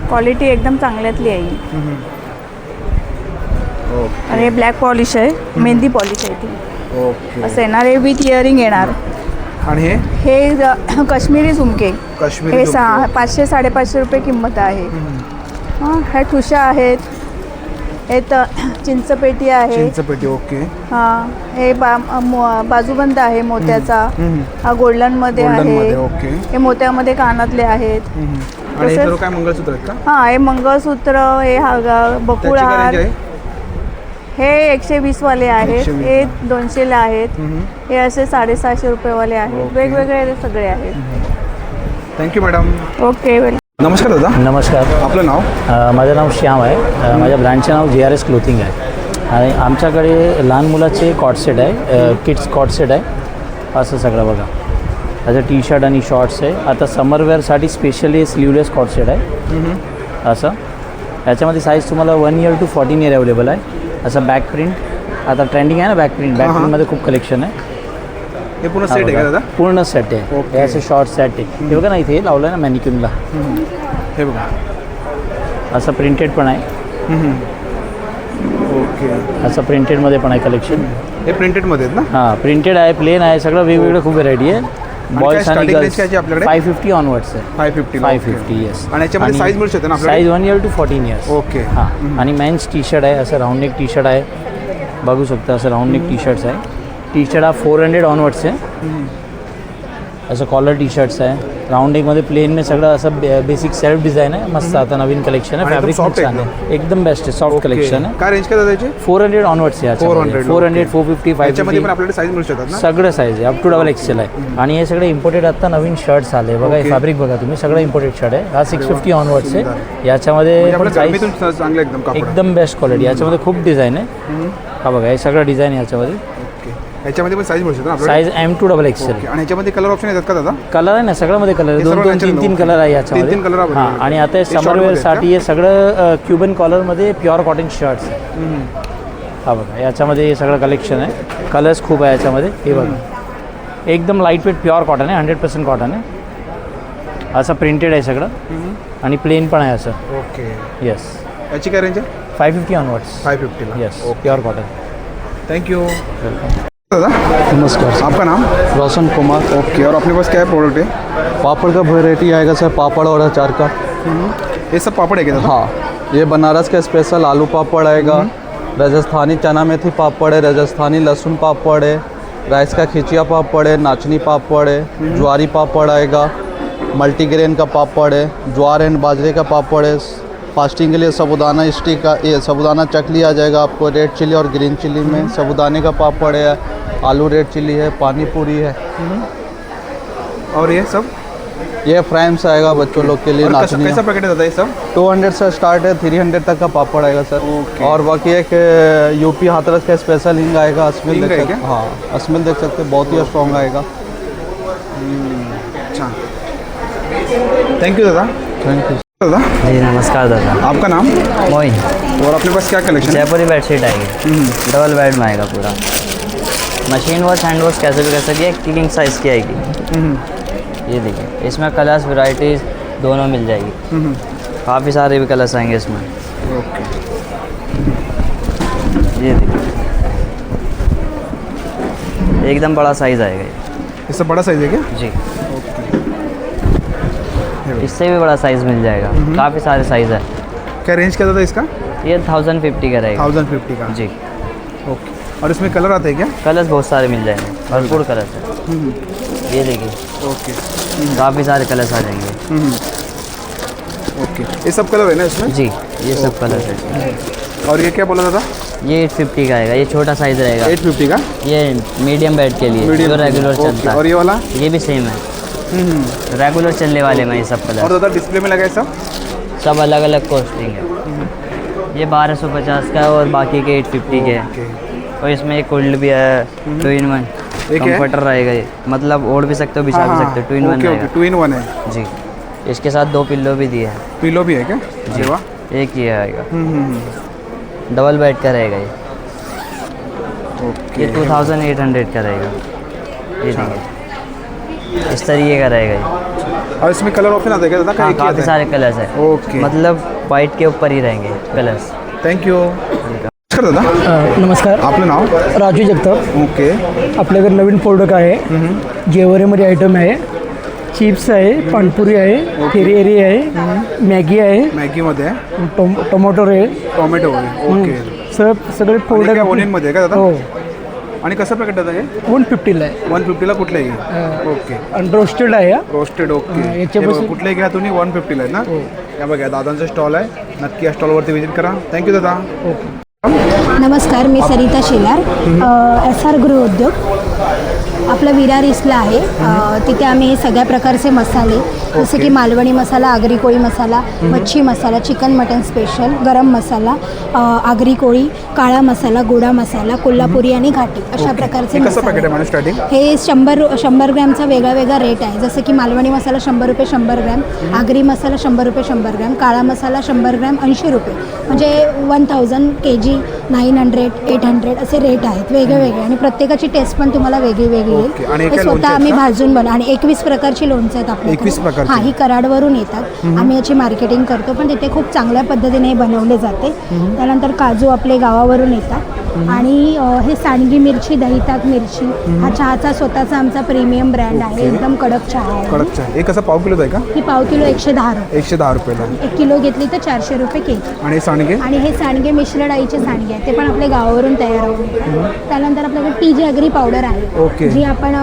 क्वालिटी एकदम चांगल्यातली आहे. आणि हे ब्लॅक पॉलिश आहे, मेहंदी पॉलिश आहे ती. असं येणार. हे विथ इयरिंग येणार. आणि हे काश्मीरी झुमके. हे 500-550 रुपये किंमत आहे. हां, ह्या ठुशा आहेत. हे तर चिंचपेटी आहे. चिंचपेटी. ओके. हां, हे बाजूबंद आहे मोत्याचा. हा गोल्डनमध्ये आहे. ओके. हे मोत्यामध्ये कानातले आहेत. आणि हे काय मंगळसूत्र आहेत का? हां, हे मंगळसूत्र, हे बकुळ हार. हे 120 वाले आहेत. हे 200ला आहेत. हे असे 750 रुपयेवाले आहेत. वेगवेगळे सगळे आहेत. Thank you madam. Okay, welcome. नमस्कार दादा. नमस्कार. आपलं नाव? माझं नाव श्याम आहे. माझ्या ब्रँडचं नाव JRS क्लोथिंग आहे. आणि आमच्याकडे लहान मुलाचे कॉट सेट आहे, किड्स कॉट सेट आहे. असं सगळं बघा. त्याचं टी शर्ट आणि शॉर्ट्स आहे. आता समरवेअरसाठी स्पेशली स्लीवलेस कॉट सेट आहे. असं याच्यामध्ये साईज तुम्हाला 1 year to 14 year अवेलेबल आहे. असं बॅक प्रिंट आता ट्रेंडिंग आहे ना, बॅक प्रिंटमध्ये खूप कलेक्शन आहे. हे पूर्ण सेट आहे का दादा? पूर्ण सेट आहे. हे असे शॉर्ट सेट आहे. हे बघा ना, इथे लावलं आहे ना मॅनिक्युनला. हे बघा, असं प्रिंटेड पण आहे. ओके. असं प्रिंटेडमध्ये पण आहे कलेक्शन. हे प्रिंटेडमध्ये आहेत ना? हां, प्रिंटेड आहे, प्लेन आहे, सगळं वेगवेगळं खूप व्हरायटी आहे. बॉयज आणि गर्ल्स आपल्याकडे 550 ऑनवर्ड्स आहे. 550 येस. आणि याच्यामध्ये साईज मिळू शकते ना आपल्याला? Size 1 year to 14 years. Okay. हां, आणि मेन्स टी शर्ट आहे, असं राऊंड नेक टी शर्ट आहे. बघू शकता, असं राऊंड नेक टी शर्ट्स आहे. टी शर्ट हा 400 ऑनवर्ड्स आहे. असं कॉलर टी शर्ट्स आहे. राऊंड नेकमध्ये प्लेन में सगळं असं बेसिक सेल्फ डिझाइन आहे. मस्त आता नवीन कलेक्शन आहे. फॅब्रिक खूप छान आहे, एकदम बेस्ट आहे. सॉफ्ट कलेक्शन आहे. काय रेंज काय त्याची? 400 ऑनवर्ड्स आहे. 400, 450, 550. याच्यामध्ये पण आपल्याकडे साईज मिळू शकतात ना? सगळं साईज आहे, अप टू डबल XL आहे. आणि हे सगळे इम्पोर्टेड आता नवीन शर्ट्स आले बघा. हे फॅब्रिक बघा तुम्ही, सगळं इम्पोर्टेड शर्ट आहे. हा 650 ऑनवर्ड्स आहे. याच्यामध्ये चांगलं एकदम बेस्ट क्वालिटी. याच्यामध्ये खूप डिझाईन आहे. हा बघा, हे सगळं डिझाईन आहे याच्यामध्ये. याच्यामध्ये पण साईज मिळू शकतात. Size M to double XL. आणि याच्यामध्ये कलर ऑप्शन येतात का दादा? कलर आहे ना, सगळ्यामध्ये कलर आहे. 2-2, 3-3 कलर आहे याच्यामध्ये. 3 कलर. हां, आणि आता समरवेअरसाठी हे सगळं क्युबन कॉलरमध्ये प्युअर कॉटन शर्ट्स आहे. हा बघा, याच्यामध्ये हे सगळं कलेक्शन आहे. कलर्स खूप आहे याच्यामध्ये. हे बघा, एकदम लाईट वेट प्युअर कॉटन आहे, 100% कॉटन आहे. असं प्रिंटेड आहे सगळं. आणि प्लेन पण आहे असं. ओके. येस. याची काय रेंज आहे? 550 onwards. 550. Yes, pure cotton. Thank you. Welcome. दादा नमस्कार. आपका नाम? रोशन कुमार. ओके. और अपने पास क्या प्रोडक्ट है? पापड़ का वैरायटी आएगा सर, पापड़ और अचार का. ये सब पापड़ है क्या? हाँ, ये बनारस का स्पेशल आलू पापड़ आएगा. राजस्थानी चना मेथी पापड़ है, राजस्थानी लहसुन पापड़ है, राइस का खिचिया पापड़ है, नाचनी पापड़ है, ज्वारी पापड़ आएगा, मल्टीग्रेन का पापड़ है, ज्वार एंड बाजरे का पापड़ है। फास्टिंग के लिए साबुदाना स्टिक का ये साबुदाना चकली आ जाएगा आपको रेड चिली और ग्रीन चिली में। साबुदाने का पापड़ है, आलू रेड चिली है, पानी पूरी है। और ये सब ये फ्राइम्स आएगा बच्चों लोग के लिए। नाचनी कैसा पैकेट है ये सब? 200 से स्टार्ट है, 300 तक का पापड़ आएगा सर। और बाकी एक यूपी हाथरस का स्पेशल हिंग आएगा, अस्मिल देख सकते। हाँ अस्मिल देख सकते, बहुत ही स्ट्रॉन्ग आएगा। अच्छा, थैंक यू दादा। थैंक यू दादा। जी नमस्कार दादा। आपका नाम? मोइन। और अपने पास क्या कलेक्शन? जयपुरी बेडशीट आएगी, डबल बेड में आएगा पूरा। मशीन वॉश हैंड वॉश कैसे भी कर सकिए, किंग साइज़ की आएगी। ये देखिए, इसमें कलर्स वैरायटीज दोनों मिल जाएगी। काफ़ी सारे भी कलर्स आएंगे इसमें। ओके, ये देखिए एकदम बड़ा साइज़ आएगा ये। इससे बड़ा साइज़ है क्या? जी, इससे भी बड़ा साइज़ मिल जाएगा। काफ़ी सारे साइज़ है। क्या रेंज क्या था इसका? ये 1050 का रहेगा। 1050 का जी। ओके, और इसमें कलर आते हैं क्या? कलर्स बहुत सारे मिल जाएंगे, भरपूर कलर्स है। ये देखिए, ओके, काफ़ी सारे कलर्स आ जाएंगे। ओके, ये सब कलर है ना इसमें? जी, ये सब कलर है। और ये क्या बोला था? ये 850 का आएगा, ये छोटा साइज़ रहेगा। 850 का? ये मीडियम बेड के लिए जो रेगुलर चलता है। और ये वाला? ये भी सेम है, रेगुलर चलने वाले में ये सब कलर। और दादा डिस्प्ले में लगा है सब अलग अलग कॉस्टिंग है। ये 1250 का है और बाकी के 850 के है। और इसमें एक कोल्ड भी है, 2 in 1 कंफर्टर रहेगा। ये मतलब ओढ़ भी सकते हो, बिछा भी सकते हो। 2 in 1 रहेगा। 2 in 1 है जी। इसके साथ 2 पिल्लो भी दिए हैं। पिल्लो भी है क्या? जी वाह, एक ही आएगा। डबल बेड का रहेगा ये। ये 2800 का रहेगा। ये देखिए, इस तरीके का रहेगा ये। और इसमें कलर ऑप्शन आता है क्या? हाँ, काफ़ी सारे कलर्स हैं। ओके, मतलब वाइट के ऊपर ही रहेंगे कलर्स। थँक यू दादा। नमस्कार, आपलं नाव? राजू जगताप। ओके, आपल्याकडे नवीन प्रोडक्ट आहे, जेवरीमध्ये आयटम आहे, चिप्स आहे, पाणपुरी आहे, फेरी आहे, मॅगी आहे, मॅगीमध्ये टोमॅटो आहे, टोमॅटो आहे। ओके, सगळे प्रोडक्ट ओनियनमध्ये का दादा? हो। आणि कसं पॅकेट दादा हे? 150ला आहे। 150ला कुठलंही? ओके, आणि रोस्टेड आहे. रोस्टेड. ओके, याच्यापासून कुठलंही घ्या तुम्ही 150ला आहे ना? या बघा, दादांचा स्टॉल आहे, नक्की या स्टॉलवरती व्हिजिट करा. थँक्यू दादा. नमस्कार, मी सरिता शेलार, SR गृहउद्योग. आपलं विरार ईस्टला आहे. तिथे आम्ही हे सगळ्या प्रकारचे मसाले, जसे की मालवणी मसाला, आगरी कोळी मसाला, मच्छी मसाला, चिकन मटन स्पेशल, गरम मसाला, आगरी कोळी, काळा मसाला, गोडा मसाला, कोल्हापुरी आणि घाटी अशा प्रकारचे कसं पॅकेट आहे स्टार्टिंग? हे 100 ग्रॅमचा वेगळा वेगळा रेट आहे. जसं की मालवणी मसाला 100 रुपये 100 ग्रॅम, आगरी मसाला 100 रुपये 100 ग्रॅम, काळा मसाला 100 ग्रॅम 80 रुपये, म्हणजे 1000 kg 900 800 असे रेट आहेत वेगळे वेगळे. आणि प्रत्येकाची टेस्ट पण तुम्हाला वेगळी वेगळी येईल. हे स्वतः आम्ही भाजून बनवू. आणि 21 प्रकारची लोणचं आहेत आपल्या. 21 प्रकार? हां, ही कराडवरून येतात. आम्ही याची मार्केटिंग करतो, पण तिथे खूप चांगल्या पद्धतीने बनवले जाते. त्यानंतर काजू आपले गावावरून येतात. आणि हे सांडगी मिरची, दहीताक मिरची, हा चहाचा स्वतःचा आमचा प्रीमियम ब्रँड आहे. एकदम कडक चहा आहे. कडक चहा. हे कसं पाव किलो आहे का? ही पाव किलो 110 रुपये. 110 रुपयाला. 1 किलो घेतली तर 400 रुपये केजी. आणि सांडगे? आणि हे सांडगे मिश्र डाळीचे सांडगे आहेत, ते पण आपल्या गावावरून तयार होऊन येतात. त्यानंतर आपल्याकडे टी जॅगरी पावडर आहे, जी आपण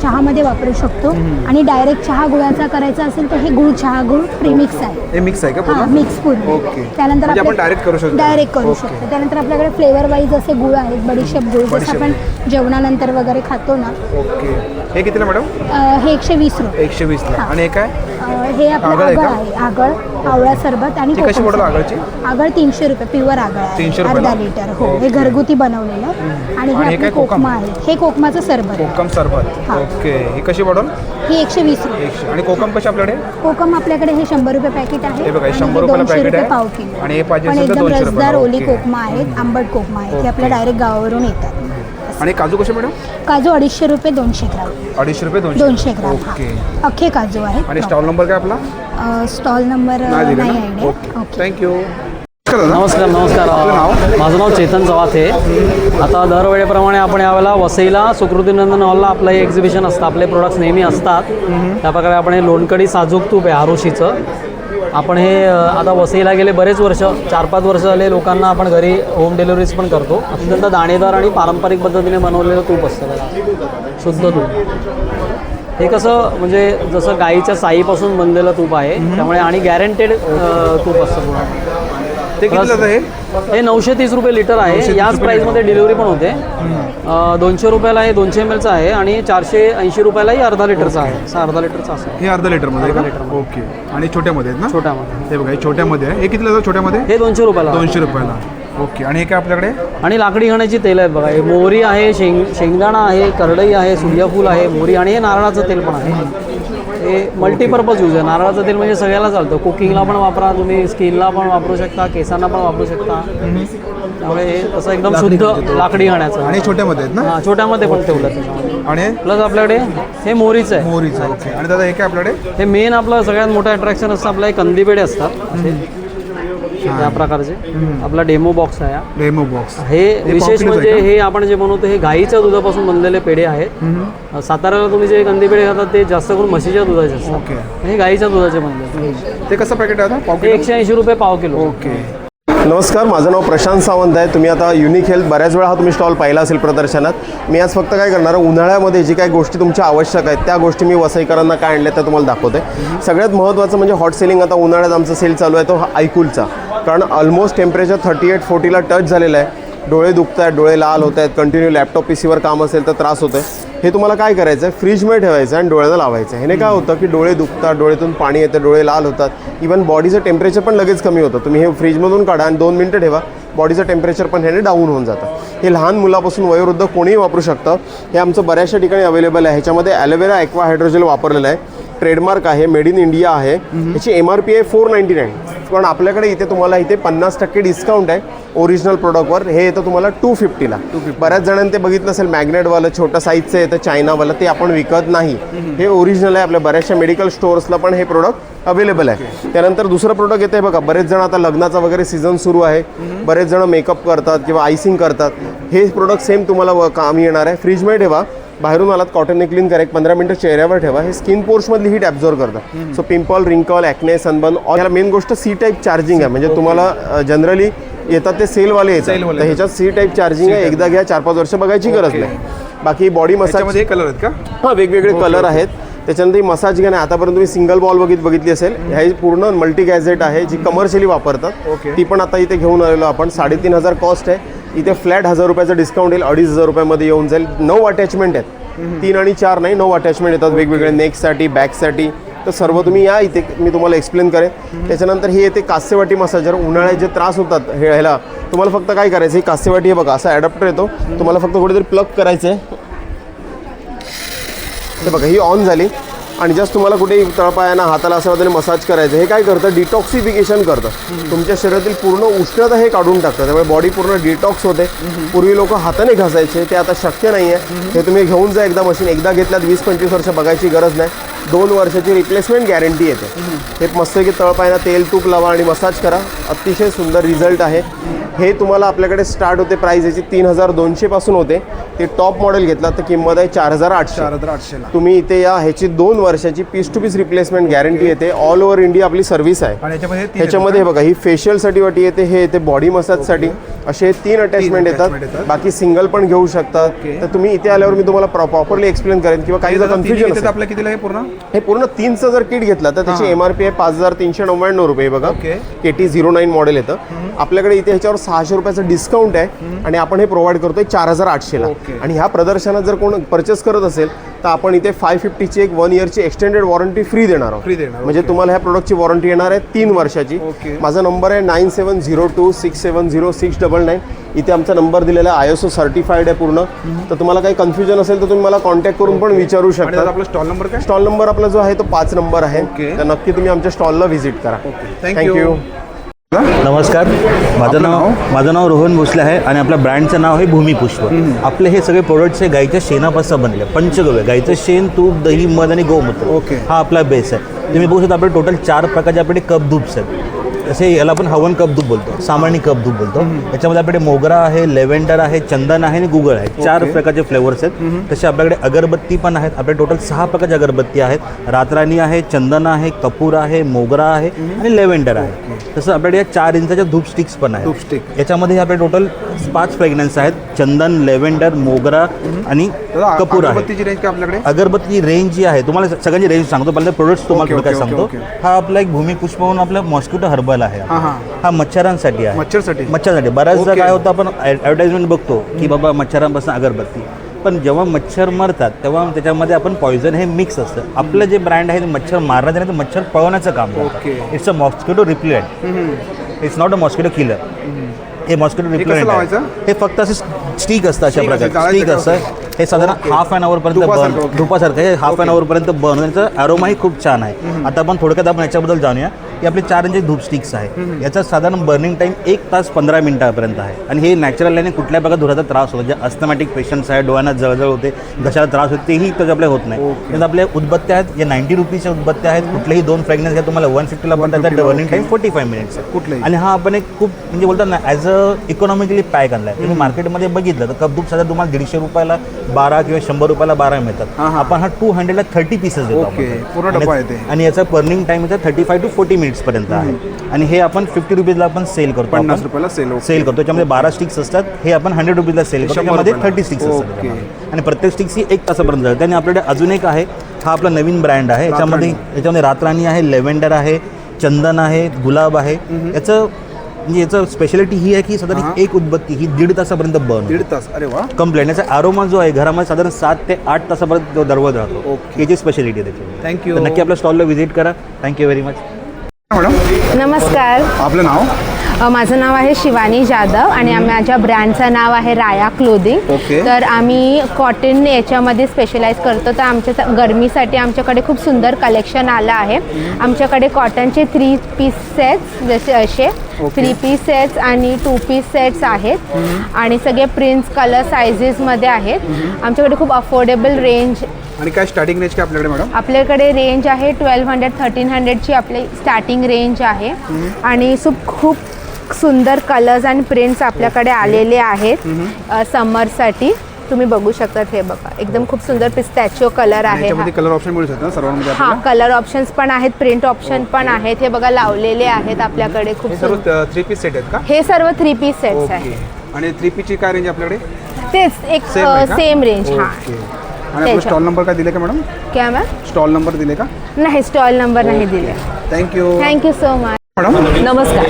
चहामध्ये वापरू शकतो. आणि डायरेक्ट चहा गुळाचा करायचा असेल तर हे गुळ चहा गुळ प्रीमिक्स आहे. हे मिक्स आहे का? हां, मिक्स पूर्ण. ओके. त्यानंतर आपण डायरेक्ट करू शकतो? डायरेक्ट करू शकतो. त्यानंतर आपल्याकडे फ्लेवर वाईज असे गुळ आहेत, बडीशेप गुळ, जसं आपण जेवणानंतर वगैरे खातो ना. ओके, हे कितीला मॅडम? हे 120 रुपये. 120ला. आणि हे काय? हे आपलं आगळ आहे, आगळ, आवळा सरबत आणि कशी पडेल आगळची? आगळ 300 रुपये, प्युअर आगळ आहे. 300 रुपये? अर्धा लिटर. हो, हे घरगुती बनवलेलं आहे. आणि हे आपले कोकमा आहे, हे कोकमाचं सरबत. कोकम सरबत. ओके, ही कशी पडेल? ही 120 रुपये. आणि कोकम कशी आपल्याकडे? कोकम आपल्याकडे हे 100 रुपये पॅकेट आहे. हे बघा, 100 रुपयाला पॅकेट आहे. पाव किलो. आणि हे पाहिजे पण असेल तर एकदम 200 रुपये. रसदार ओली कोकमा आहेत, आंबट कोकमा आहेत, ते आपल्या डायरेक्ट गावावरून येतात. आणि काजू कसे मॅडम? काजू 250 रुपये 200 ग्राम. 250 रुपये 200 ग्राम. ओके. अख्खे काजू आहेत. आणि स्टॉल नंबर काय आपला? स्टॉल नंबर नाही आयडिया. Okay, thank you. नमस्कार. माझं नाव चेतन चव्हाथे. आता दरवेळेप्रमाणे आपण यावेळेला वसईला सुकृतीनंदन हॉलला आपलं हे एक्झिबिशन असतं, आपले प्रोडक्ट्स नेहमी असतात. त्याप्रकारे आपण हे लोणकडी साजूक तूप आहे आरुशीचं, आपण हे आता वसईला गेले बरेच वर्ष 4-5 वर्ष झाले लोकांना आपण घरी होम डिलिव्हरीज पण करतो. अत्यंत दाणेदार आणि पारंपरिक पद्धतीने बनवलेलं तूप असतं बघा, शुद्ध तूप. हे कसं म्हणजे जसं गाईच्या साईपासून बनलेलं तूप आहे त्यामुळे आणि गॅरंटेड तूप असतं पूर्ण. ते किती जातं हे 930 रुपये लिटर आहे. याच प्राईसमध्ये डिलिव्हरी पण होते. 200 रुपयाला हे 200 ml आहे आणि 480 रुपयालाही अर्धा लिटरचा आहे. असा अर्धा लिटरचा असं हे अर्धा लिटरमध्ये का? ओके. आणि छोट्यामध्ये आहेत ना? छोट्यामध्ये. हे बघा हे छोट्यामध्ये आहे. हे कितीला जातं छोट्यामध्ये? हे 200 रुपयाला. 200 रुपयाला. ओके. आणि हे काय आपल्याकडे? आणि लाकडी घाण्याची तेल आहेत बघा. हे मोहरी आहे, शेंगदाणा आहे, करडई आहे, सूर्यफूल आहे, मोहरी आणि हे नारळाचं तेल पण आहे. हे मल्टीपर्पज यूज आहे. नारळाचं तेल म्हणजे सगळ्याला चालतं. कुकिंगला पण वापरा तुम्ही, स्किनला पण वापरू शकता, केसांना पण वापरू शकता. त्यामुळे हे तसं एकदम शुद्ध लाकडी घाण्याचं. आणि छोट्यामध्ये आहेत ना? हां, छोट्यामध्ये पण ठेवलं त्याच्यामध्ये. आणि प्लस आपल्याकडे हे मोहरीचं आहे. मोहरीचं. ओके. आणि दादा हे काय आपल्याकडे? हे मेन आपलं सगळ्यात मोठं अट्रॅक्शन असतं आपलं हे कंदीपेढे असतात त्या प्रकारचे. आपला डेमो बॉक्स आहे. Demo box. हे विशेष म्हणजे हे आपण जे बनवतो हे गाईच्या दुधापासून बनलेले पेढे आहेत. साताऱ्याला तुम्ही जे कंदी पेढे खातात ते जास्त करून म्हशीच्या दुधाचे असतात. ओके. हे गाईच्या दुधाचे बनले. ते कसं पॅकेट आहे आता? 180 रुपये पाव किलो. ओके. नमस्कार, माझं नाव प्रशांत सावंत आहे. तुम्ही आता युनिक हेल्थ बऱ्याच वेळा हा तुम्ही स्टॉल पाहिला असेल प्रदर्शनात. मी आज फक्त काय करणार, उन्हाळ्यामध्ये जी काही गोष्टी तुमच्या आवश्यक आहेत त्या गोष्टी मी वसईकरांना काय आणल्या त्या तुम्हाला दाखवते. सगळ्यात महत्त्वाचं म्हणजे हॉट सेलिंग. आता उन्हाळ्यात आमचा सेल चालू आहे तो आयकूलचा. कारण ऑलमोस्ट टेम्परेचर 38-40ला टच झालेलं आहे. डोळे दुखत आहेत, डोळे लाल होत आहेत, कंटिन्यू लॅपटॉप PCवर काम असेल तर त्रास होतो आहे. हे तुम्हाला काय करायचं आहे, फ्रीजमध्ये ठेवायचं आणि डोळ्याला लावायचं. ह्याने काय होतं की डोळे दुखतात, डोळ्यातून पाणी येतं, डोळे लाल होतात, इवन बॉडीचं टेम्परेचर पण लगेच कमी होतं. तुम्ही हे फ्रीजमधून काढा आणि 2 मिनटं ठेवा, बॉडीचं टेम्परेचर पण ह्याने डाऊन होऊन जातं. हे लहान मुलापासून वयोवृद्ध कोणीही वापरू शकतं. हे आमचं बऱ्याचशा ठिकाणी अवेलेबल आहे. ह्याच्यामध्ये ॲलोवेरा ॲक्वा हायड्रोजेल वापरलेलं आहे. ट्रेडमार्क आहे, मेड इन इंडिया आहे. ह्याची MRP आहे 499. पण आपल्याकडे इथे तुम्हाला इथे 50% डिस्काउंट आहे ओरिजिनल प्रोडक्टवर. हे येतं तुम्हाला 250ला. बऱ्याच जणांनी ते बघितलं असेल, मॅग्नेटवालं छोटं साईजचं येतं चायनावालं, ते आपण विकत नाही. हे ओरिजिनल आहे. आपल्या बऱ्याचशा मेडिकल स्टोअर्सला पण हे प्रोडक्ट अवेलेबल आहे. त्यानंतर दुसरं प्रोडक्ट येतं आहे बघा. बरेच जण आता लग्नाचा वगैरे सीझन सुरू आहे, बरेच जण मेकअप करतात किंवा आयसिंग करतात. हे प्रोडक्ट सेम तुम्हाला कामी येणार आहे. फ्रीजमध्ये ठेवा, बाहेरून आलात कॉटनने क्लीन करा, 15 मिनटं चेहऱ्यावर ठेवा. हे स्किन पोर्समधली हीट ॲब्झॉर्व करतं. सो पिंपल, रिंकल, ॲक्ने, सनबर्न. ह्याला मेन गोष्ट C टाईप चार्जिंग आहे. म्हणजे तुम्हाला जनरली येतात ते सेलवाले येतात, तर ह्याच्यात C टाईप चार्जिंग आहे. एकदा घ्या, 4-5 वर्ष बघायची गरज नाही. बाकी बॉडी मसाज कलर आहेत का? हां, वेगवेगळे कलर आहेत. त्याच्यानंतर ही मसाज गन आहे. आतापर्यंत तुम्ही सिंगल बॉल बघितली असेल. ह्या पूर्ण मल्टी गॅजेट आहे जी कमर्शियली वापरतात. ती पण आता इथे घेऊन आलेलो आपण. 3,500 कॉस्ट आहे. इथे फ्लॅट 1000 रुपयाचं डिस्काउंट येईल. 2,500 रुपयामध्ये येऊन जाईल. 9 अटॅचमेंट आहेत. 3 आणि 4 नाही, 9 अटॅचमेंट येतात वेगवेगळे, नेकसाठी, बॅकसाठी. तर सर्व तुम्ही या इथे, मी तुम्हाला एक्सप्लेन करेन. त्याच्यानंतर हे येते कास्यवाटी मसाजर. उन्हाळ्यात जे त्रास होतात ह्याला तुम्हाला फक्त काय करायचं, ही कास्यवाटी हे बघा, असा ॲडॅप्टर येतो. तुम्हाला फक्त कुठेतरी प्लग करायचं आहे. हे बघा, ही ऑन झाली आणि जस्ट तुम्हाला कुठे तळपायांना, हाताला असं वगैरे मसाज करायचं. हे काय करतं, डिटॉक्सिफिकेशन करतं. तुमच्या शरीरातील पूर्ण उष्णता हे काढून टाकतं. त्यामुळे बॉडी पूर्ण डिटॉक्स होते. पूर्वी लोक हाताने घासायचे, ते आता शक्य नाही आहे. हे तुम्ही घेऊन जा एकदा मशीन. एकदा घेतल्यात 20-25 वर्ष बघायची गरज नाही. 2 वर्षाची रिप्लेसमेंट गॅरंटी येते. हे मस्तपैकी तळपायांना तेल तूप लावा आणि मसाज करा. अतिशय सुंदर रिझल्ट आहे. हे तुम्हाला आपल्याकडे स्टार्ट होते, प्राईस याची 3,200 पासून होते. ते टॉप मॉडेल घेतला तर किंमत आहे 4,800. तुम्ही इथे या. ह्याची 2 वर्षाची piece to piece replacement guarantee येते. ऑल ओव्हर इंडिया आपली सर्व्हिस आहे. ह्याच्यामध्ये बघा, ही फेशियलसाठी वाटी येते, हे येते बॉडी मसाजसाठी. असे 3 अटॅचमेंट येतात. बाकी सिंगल पण घेऊ शकतात. तर तुम्ही इथे आल्यावर मी तुम्हाला प्रॉपरली एक्सप्लेन करेन. किंवा काही जर कन्फ्युजन असेल, आपल्या कितीला हे पूर्ण 3चं जर किट घेतला तर त्याची MRP आहे 5,399 रुपये. बघा, KT09 मॉडेल येतं. आपल्याकडे इथे ह्याच्यावर 600 रुपयाचं डिस्काउंट आहे आणि आपण हे प्रोव्हाइड करतोय 4,800ला. आणि ह्या प्रदर्शनात जर कोण परचेस करत असेल तर आपण इथे 550ची एक 1 इयरची एक्सटेंडेड वॉरंटी फ्री देणार आहोत. म्हणजे तुम्हाला ह्या प्रोडक्टची वॉरंटी येणार आहे 3 वर्षाची. माझा नंबर आहे 9702670699. इथे आमचा नंबर दिलेला आहे. ISO सर्टिफाईड आहे पूर्ण. तर तुम्हाला काही कन्फ्युजन असेल तर तुम्ही मला कॉन्टॅक्ट करून पण विचारू शकता. आपला स्टॉल नंबर काय? स्टॉल नंबर आपला जो आहे तो 5 नंबर आहे. तर नक्की तुम्ही आमच्या स्टॉलला व्हिजिट करा. थँक्यू. नमस्कार, माझं नाव रोहन भोसले आहे आणि आपल्या ब्रँडचं नाव आहे भूमिपुष्प. आपले हे सगळे प्रोडक्ट्स हे गाईच्या शेणापासून बनले. पंचगव्य, गाईचं शेण, तूप, दही, मध आणि गोमूत्र हा आपला बेस आहे. तुम्ही बघू शकता आपले टोटल 4 प्रकारचे आपले कप धूप्स आहेत. जसे याला आपण हवन कप धूप बोलतो, सामान्य कप धूप बोलतो. याच्यामध्ये आपल्याकडे मोगरा आहे, लेव्हेंडर आहे, चंदन आहे आणि गुगळ आहे. 4 प्रकारचे फ्लेवर्स आहेत. तसे आपल्याकडे अगरबत्ती पण आहेत. आपल्या टोटल 6 प्रकारच्या अगरबत्ती आहेत. रातराणी आहे, चंदन आहे, कपूर आहे, मोगरा आहे आणि लेव्हेंडर आहे. तसं आपल्याकडे 4 इंचाच्या धूप स्टिक्स पण आहेत. धूपस्टिक याच्यामध्ये आपले टोटल 5 फ्रेग्रन्स आहेत. चंदन, लेव्हेंडर, मोगरा आणि कपूर आहे. अगरबत्तीची रेंज काय आपल्याकडे? अगरबत्तीची रेंज जी आहे तुम्हाला सगळ्यांची रेंज सांगतो. पहिल्यांदा प्रोडक्ट्स तुम्हाला थोडं काय सांगतो. हा आपला एक भूमिपुष्प म्हणून आपला मॉस्किटो हर्बल आहे. हा मच्छरांसाठी आहे. मच्छरांसाठी बऱ्याचदा काय होतं आपण ॲडव्हर्टाइजमेंट बघतो की बाबा मच्छरांपासून अगरबत्ती, पण जेव्हा मच्छर मरतात तेव्हा त्याच्यामध्ये आपण पॉयझन हे मिक्स असतं. आपलं जे ब्रँड आहे ते मच्छर मारण्याचं नाही तर मच्छर पळवण्याचं काम करतं. It's a mosquito repellent, it's not a mosquito killer. हे मॉस्किटो रिप्लेंट हे फक्त असे स्टिक असतं, अशा प्रकारे स्टिक असतं. हे साधारण हाफ ॲन आवरपर्यंत बर्न, धुपासारखं हे हाफ ॲन आवरपर्यंत बर्न. त्याचं अरोमाही खूप छान आहे. आता आपण थोडक्यात आपण याच्याबद्दल जाणूया की आपले 4 इंच धूप स्टिक्स आहे. याचा साधारण बर्निंग टाईम 1 तास 15 मिनिटापर्यंत आहे. आणि हे नॅचरल आहे, कुठल्या प्रकार धुराचा त्रास होतो. जे अस्थमॅटिक पेशंट्स आहे, डोळ्यांना जळजळ होते, घशाला त्रास होते, तेही त्याच्या आपल्या होत नाही. त्यात आपल्या उदबत्त्या आहेत, जे 90 रुपीजच्या उदबत्त्या आहेत. कुठलेही 2 फ्रेग्रन्स घ्या तुम्हाला 150ला पण त्याचा बर्निंग टाईम 45 मिनिट्स आहे. कुठले आणि हा आपण एक खूप म्हणजे बोलतात ना ॲज अ इकॉनॉमिकली पॅक आणला आहे. तुम्ही मार्केटमध्ये बघितलं तर कप धूप साधारण तुम्हाला 150 रुपयाला 12 किंवा 100 रुपयाला 12 मिळतात. आपण हा 200ला 30 पीसेस देतो आणि याचा बर्निंग टाईम याचा 35 to 40 मिनिट्सपर्यंत आहे. आणि हे आपण 50 रुपीजला आपण सेल करतो. 50 रुपयाला सेल करतो. त्याच्यामध्ये 12 स्टिक्स असतात. हे आपण 100 रुपीजला सेल करतो. त्यामध्ये 30 स्टिक्स असतात आणि प्रत्येक स्टिक्स ही 1 तासापर्यंत जाते. आणि आपल्याकडे अजून एक आहे, हा आपला नवीन ब्रँड आहे. याच्यामध्ये रातराणी आहे, लेव्हेंडर आहे, चंदन आहे, गुलाब आहे. याचं म्हणजे याचं स्पेशालिटी ही आहे की साधारण एक उदबत्ती ही 1.5 तासापर्यंत बर्न. 1.5 तास? अरे वा. कंप्लेंट. याचा आरोमा जो आहे घरामध्ये साधारण 7 ते 8 तासापर्यंत दरवत राहतो. याची स्पेशालिटी आहे त्याची. थँक्यू. तर नक्की आपल्या स्टॉलला व्हिजिट करा. Thank you very much. मॅडम नमस्कार. आपलं नाव? माझं नाव आहे शिवानी जाधव आणि माझ्या ब्रँडचं नाव आहे राया क्लोदिंग. तर आम्ही कॉटन याच्यामध्ये स्पेशलाइज करतो. तर आमच्या गरमीसाठी आमच्याकडे खूप सुंदर कलेक्शन आलं आहे. आमच्याकडे कॉटनचे 3 पीस सेट्स जसे असे 3 पीस सेट्स आणि 2 पीस सेट्स आहेत आणि सगळे प्रिंट्स कलर सायझेसमध्ये आहेत. आमच्याकडे खूप अफोर्डेबल रेंज. आणि काय स्टार्टिंग रेंज काय आपल्याकडे मॅडम? आपल्याकडे रेंज आहे 1200-1300ची आपली स्टार्टिंग रेंज आहे. आणि खूप सुंदर कलर्स आणि प्रिंट्स आपल्याकडे आलेले आहेत समरसाठी. तुम्ही बघू शकता. हे बघा एकदम खूप सुंदर पिस्टॅचिओ कलर आहे. कलर ऑप्शन मिळू शकतात सर्वांमध्ये? हा, कलर ऑप्शन्स पण आहेत, प्रिंट ऑप्शन पण आहेत. हे बघा लावलेले आहेत आपल्याकडे. खूप सर्व 3 पीस सेट आहेत का? हे सर्व 3 पीस सेट्स आहेत. आणि 3 पीसची काय रेंज आपल्याकडे? तेच एक सेम रेंज. हा. आणि आपला स्टॉल नंबर काय दिले का मॅडम? क्या मॅम? स्टॉल नंबर दिले का? नाही, स्टॉल नंबर नाही दिले. Thank you so much. नमस्कार,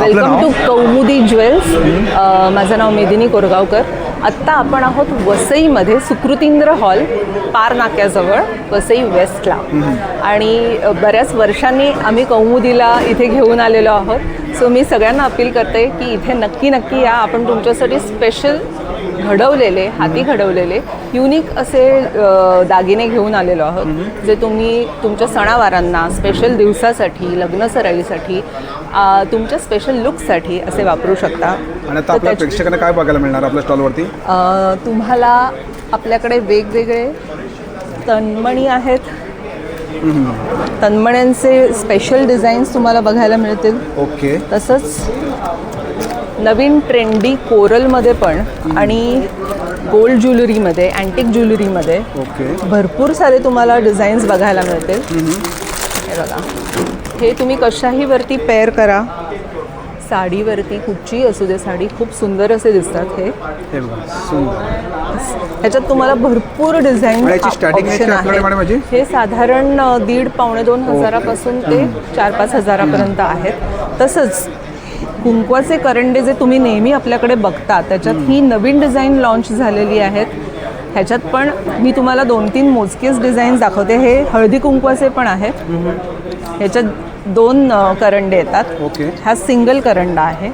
वेलकम टू कौमुदी ज्वेल्स. माझं नाव मेदिनी कोरगावकर. आत्ता आपण आहोत वसईमध्ये सुकृतींद्र हॉल पार नाक्याजवळ, वसई वेस्टला. आणि बऱ्याच वर्षांनी आम्ही कौमुदीला इथे घेऊन आलेलो आहोत. सो मी सगळ्यांना अपील करते की इथे नक्की या. आपण तुमच्यासाठी स्पेशल घडवलेले, हाती घडवलेले युनिक असे दागिने घेऊन आलेलो आहोत, जे तुम्ही तुमच्या सणावारांना, स्पेशल दिवसासाठी, लग्नसराईसाठी, तुमच्या स्पेशल लुकसाठी असे वापरू शकता. आणि आता आपल्या प्रेक्षकांना काय बघायला मिळणार आपल्या स्टॉलवरती? तुम्हाला आपल्याकडे वेगवेगळे तन्मणी आहेत. तन्मण्यांचे स्पेशल डिझाईन्स तुम्हाला बघायला मिळतील. तसंच नवीन ट्रेंडी कोरलमध्ये पण आणि गोल्ड ज्वेलरीमध्ये, अँटिक ज्वेलरीमध्ये भरपूर सारे तुम्हाला डिझाईन्स बघायला मिळतील. हे बघा, हे तुम्ही कशाही वरती पेअर करा. साडीवरती कुठची असू दे साडी, खूप सुंदर असे दिसतात. हे ह्याच्यात तुम्हाला भरपूर डिझाईन ऑप्शन आहेत. हे साधारण 1,500-2 हजारापासून ते 4-5 हजारापर्यंत आहेत. तसंच कुंकवाचे करंडे जे तुम्ही नेहमी आपल्याकडे बघता, त्याच्यात ही नवीन डिझाईन लॉन्च झालेली आहेत. ह्याच्यात पण मी तुम्हाला 2-3 मोजकेच डिझाईन्स दाखवते. हे हळदी कुंकवाचे पण आहेत. ह्याच्यात 2 करंडे येतात. हा सिंगल करंडा आहे.